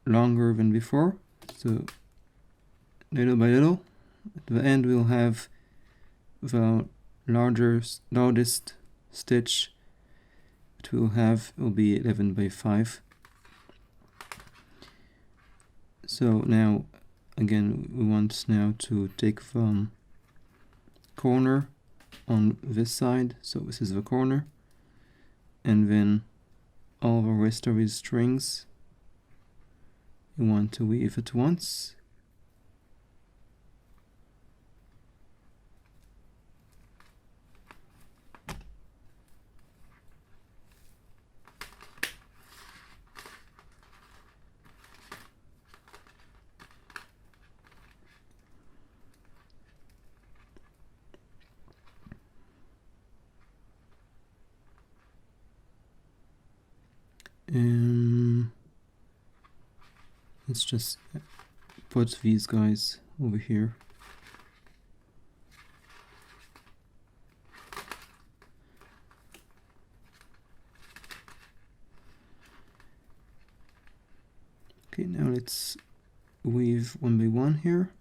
A: longer than before. So little by little, at the end we'll have the largest stitch that we'll have will be 11 by 5. So now again we want now to take the corner on this side, so this is the corner, and then all the rest of these strings we want to weave at once. Let's just put these guys over here. Okay, now let's weave one by one here.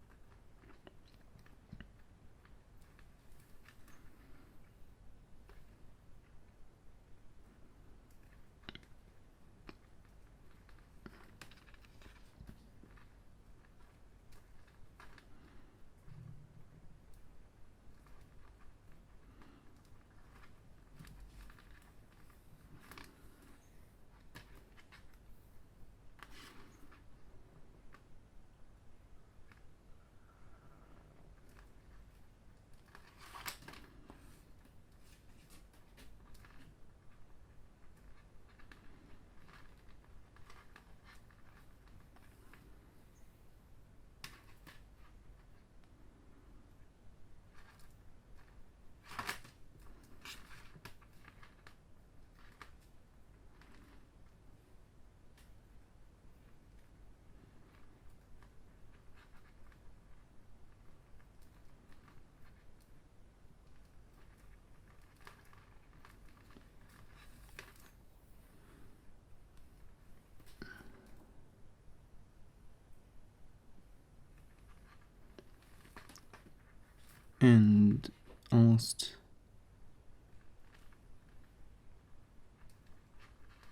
A: And almost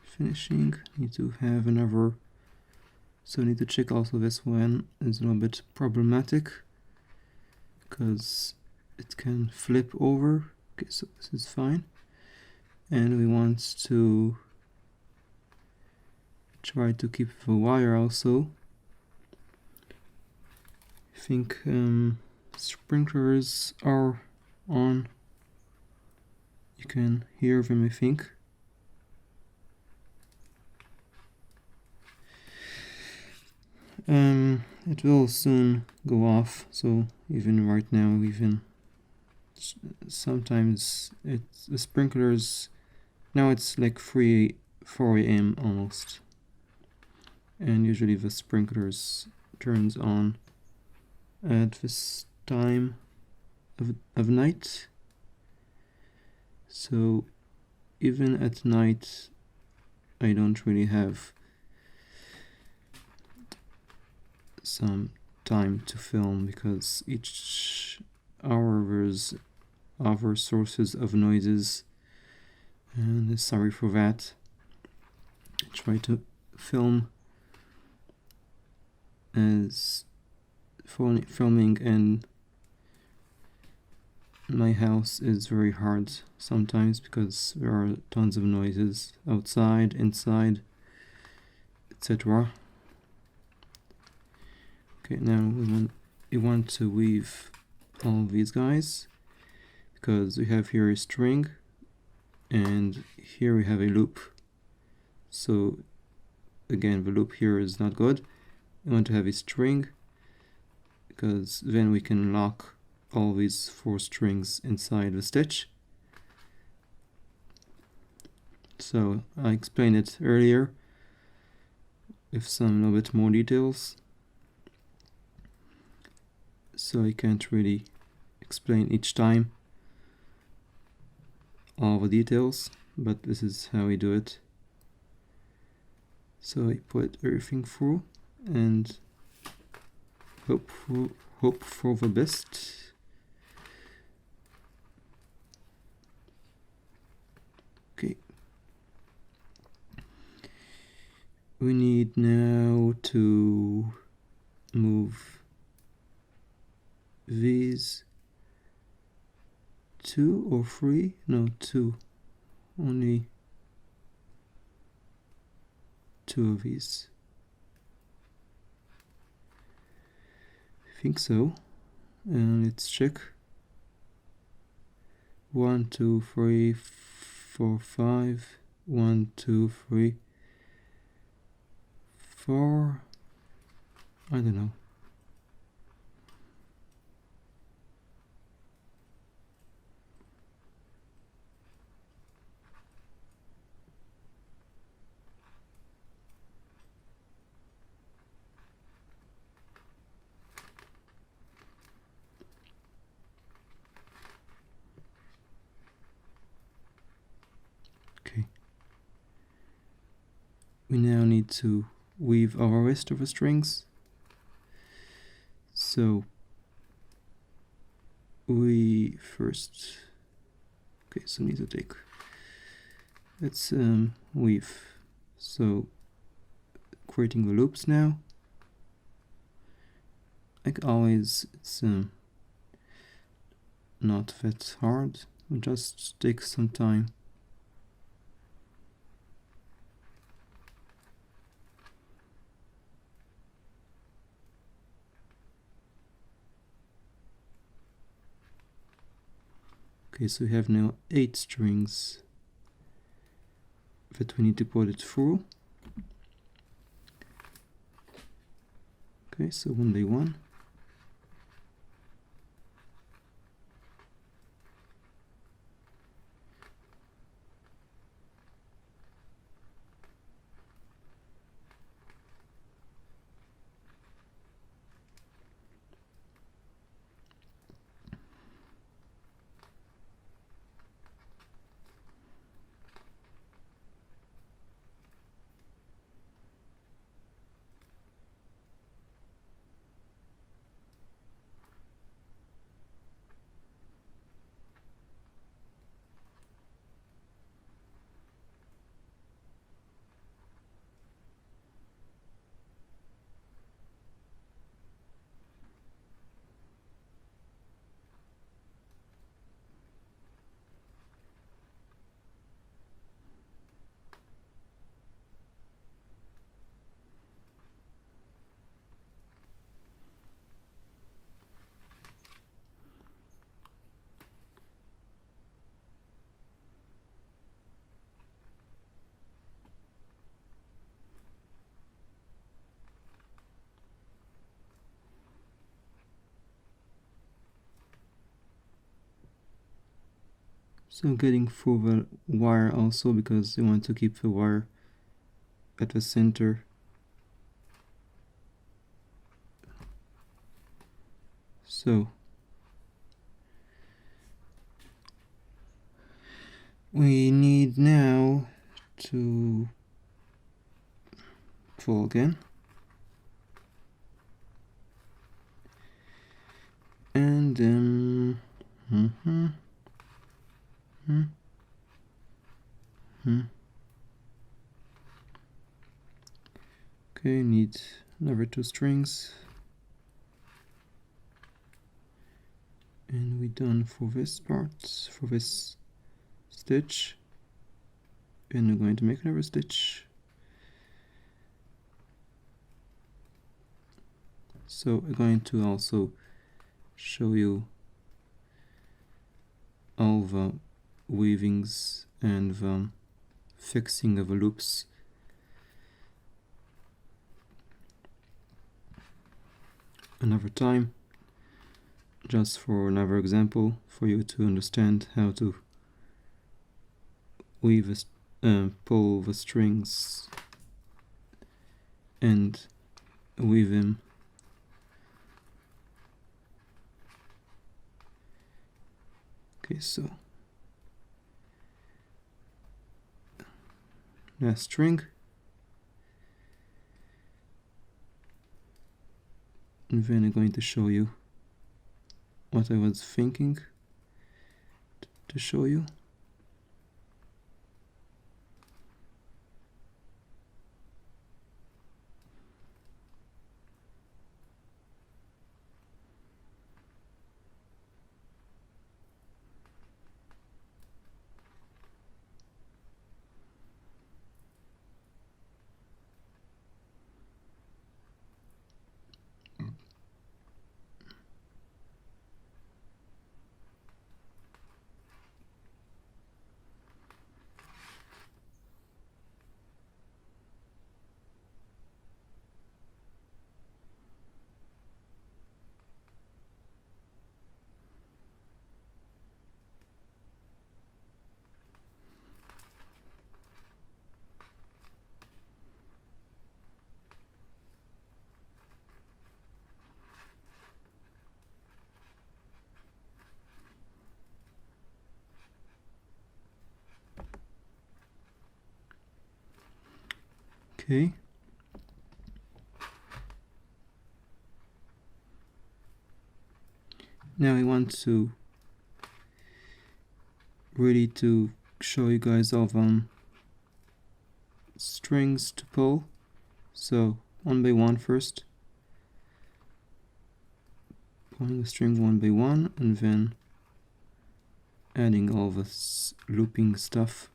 A: finishing. Need to have another, so I need to check also this one is a little bit problematic because it can flip over. Okay, so this is fine, and we want to try to keep the wire also. I think sprinklers are on. You can hear them, I think. It will soon go off, so even right now, even sometimes it's the sprinklers, now it's like 4 a.m. almost, and usually the sprinklers turns on at this time of night. So even at night I don't really have some time to film because each hour there's other sources of noises, and sorry for that. I try to film as filming in my house is very hard sometimes because there are tons of noises outside, inside, etc. Okay, now we want to weave all these guys because we have here a string and here we have a loop. So again, the loop here is not good. We want to have a string because then we can lock all these 4 strings inside the stitch. So I explained it earlier with some little bit more details, so I can't really explain each time all the details, but this is how we do it. So I put everything through and hope for the best. Okay. We need now to move these 2 or 3? No, 2. Only 2 of these. I think so. And let's check. 1, 2, 3, 4, 5. 1, 2, 3, 4. I don't know. Okay. We now need to weave our rest of the strings. So we first, okay, so need to take, let's weave. So creating the loops now. Like always, it's not that hard, it just takes some time. Okay, so we have now 8 strings that we need to put it through. Okay, so one by one. So getting through the wire also, because you want to keep the wire at the center. So we need now to pull again. And then okay, need another 2 strings. And we're done for this part, for this stitch. And we're going to make another stitch. So I'm going to also show you all the weavings and the fixing of the loops. Another time, just for another example, for you to understand how to weave pull the strings and weave them. Okay, so last string. and then I'm going to show you what I was thinking to show you. Okay. Now I want to really to show you guys of strings to pull. So one by one first, pulling a string one by one, and then adding all this looping stuff.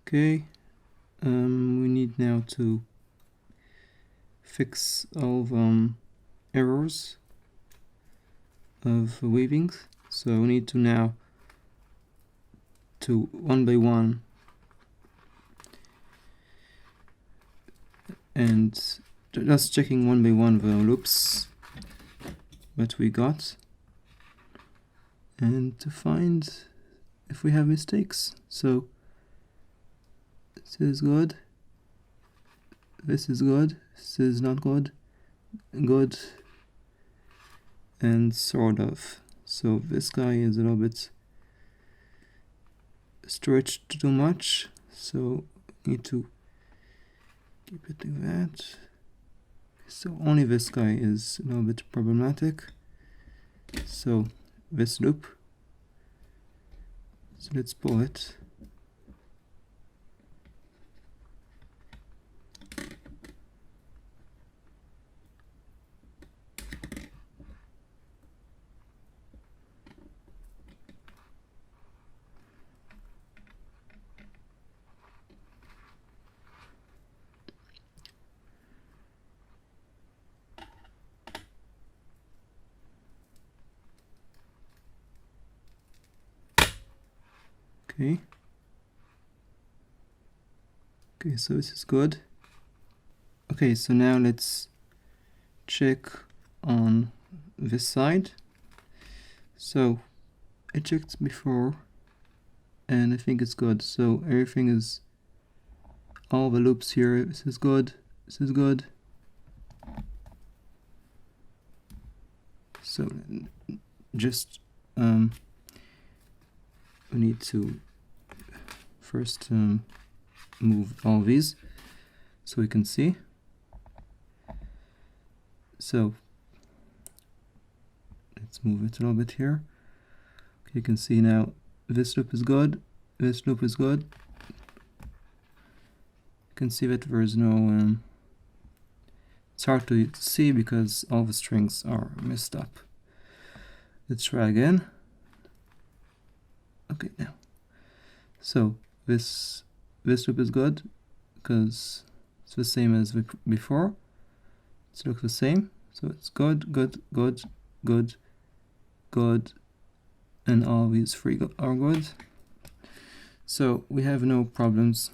A: Okay, we need now to fix all the errors of weavings. So we need to now to one by one and just checking one by one the loops that we got and to find if we have mistakes. So this is good, this is good, this is not good, good, and sort of. So this guy is a little bit stretched too much, so need to keep it like that. So only this guy is a little bit problematic. So this loop, so let's pull it. Okay. Okay, so this is good. Okay, so now let's check on this side. So I checked before and I think it's good. So everything is, all the loops here, this is good, this is good. So just we need to first move all these so we can see. So let's move it a little bit here. Okay, you can see now this loop is good, this loop is good. You can see that there is no it's hard to see because all the strings are messed up. Let's try again. Okay, now. So this loop is good because it's the same as before. It looks the same. So it's good, good, good, good, good, and all these three are good. So we have no problems.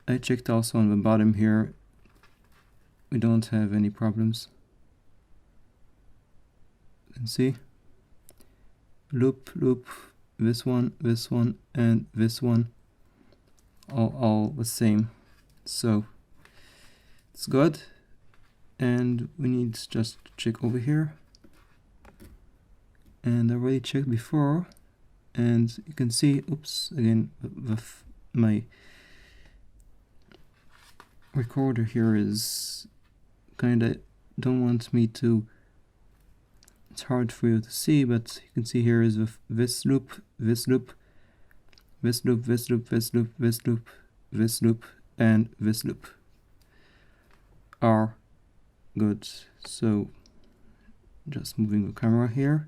A: I checked also on the bottom here. We don't have any problems. You can see loop, loop, this one, and this one, all the same. So it's good. And we need just to check over here. And I already checked before, and you can see, oops, again, my recorder here is kinda don't want me to, it's hard for you to see, but you can see here is this loop, this loop, this loop, this loop, this loop, this loop, this loop, and this loop are good. So just moving the camera here.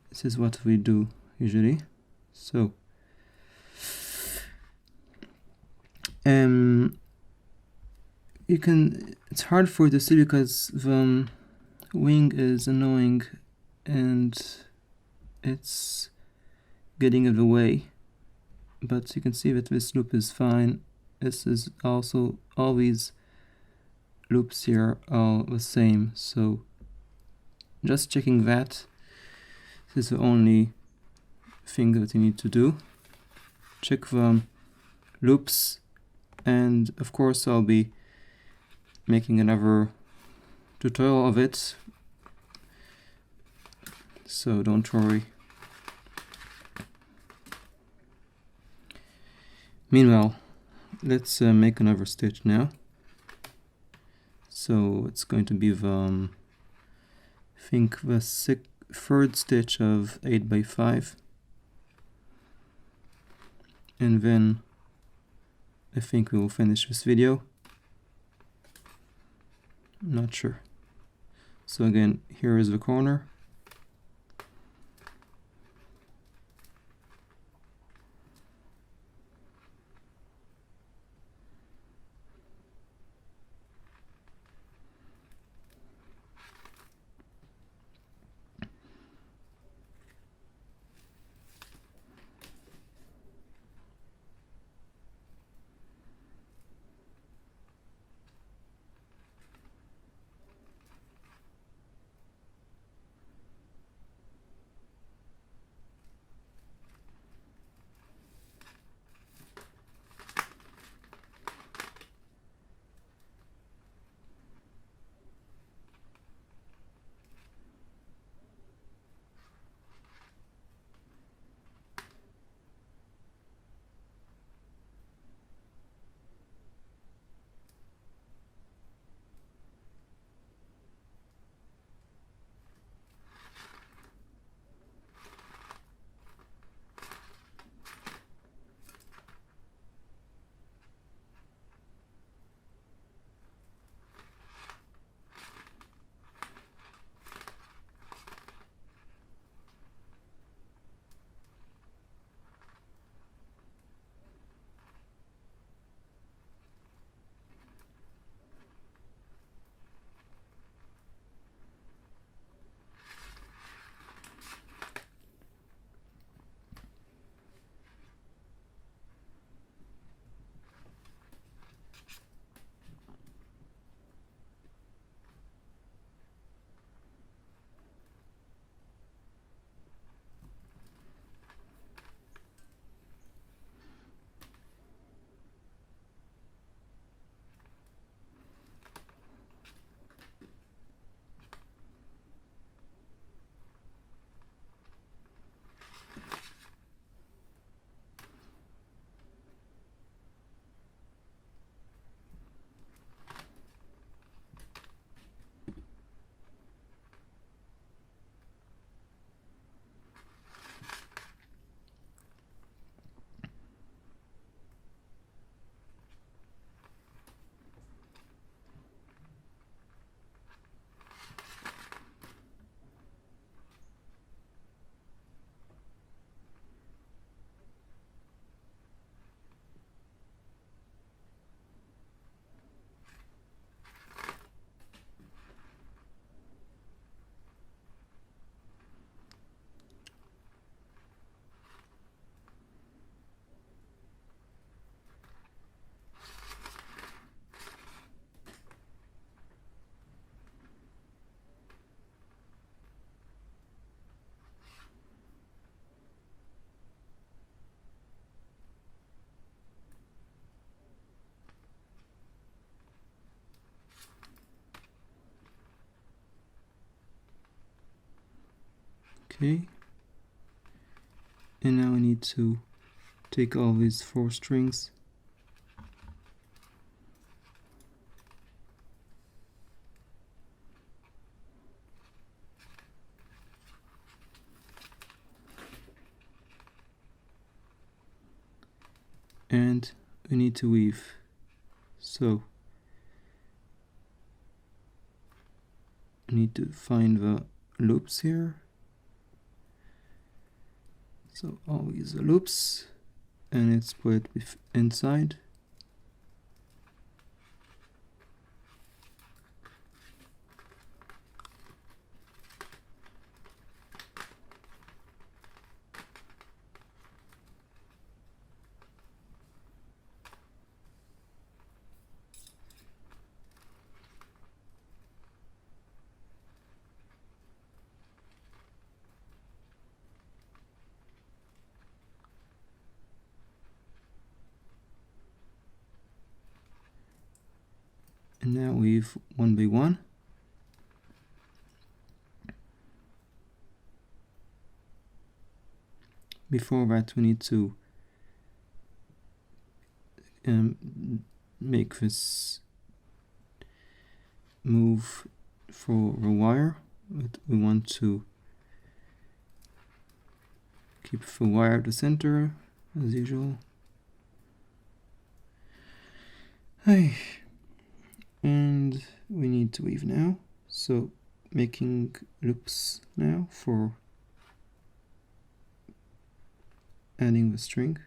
A: This is what we do usually. So you can, it's hard for you to see because the wing is annoying and it's getting in the way, but you can see that this loop is fine. This is also, all these loops here are the same, so just checking that. This is the only thing that you need to do. Check the loops, and of course I'll be making another tutorial of it, so don't worry. Meanwhile, let's make another stitch now. So it's going to be the I think the third stitch of 8 by 5, and then I think we will finish this video. I'm not sure. So again, here is the corner. Okay. And now I need to take all these 4 strings and we need to weave. So I need to find the loops here. So I'll use the loops and it's put inside. And now weave one by one. Before that, we need to make this move for the wire, but we want to keep the wire at the center as usual. Hey. And we need to weave now, so making loops now for adding the string.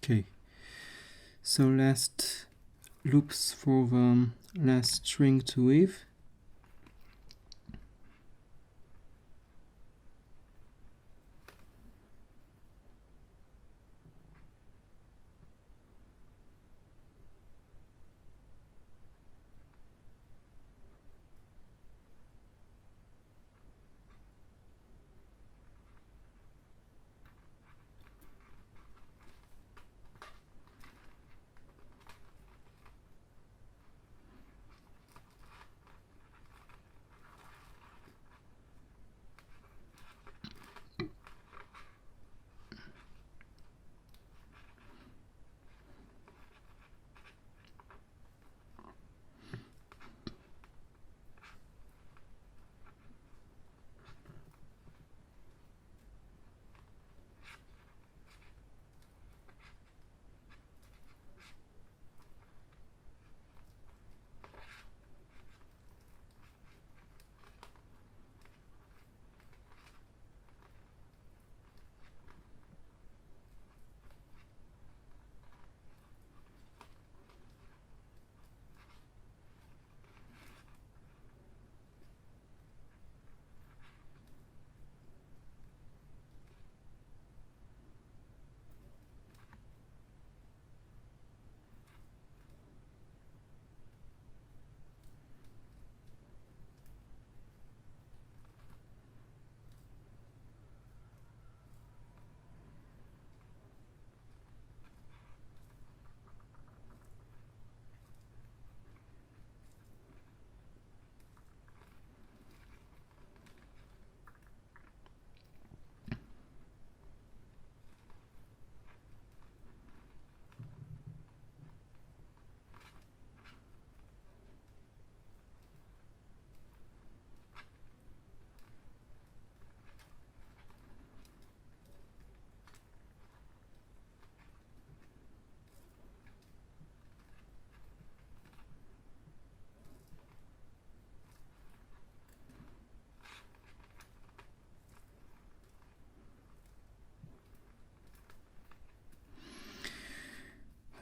A: Okay, so last loops for the last string to weave.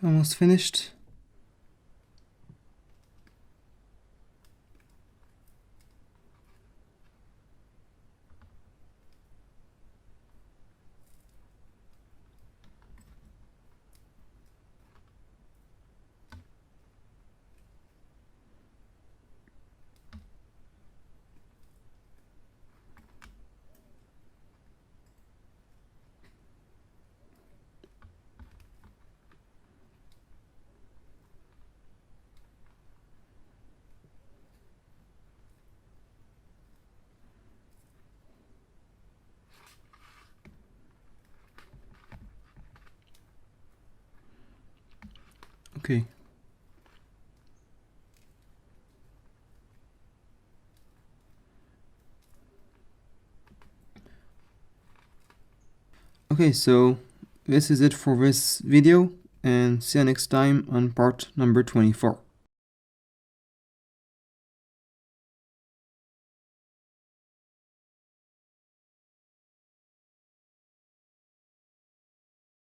A: Almost finished. Okay. Okay, so this is it for this video, and see you next time on part number 24.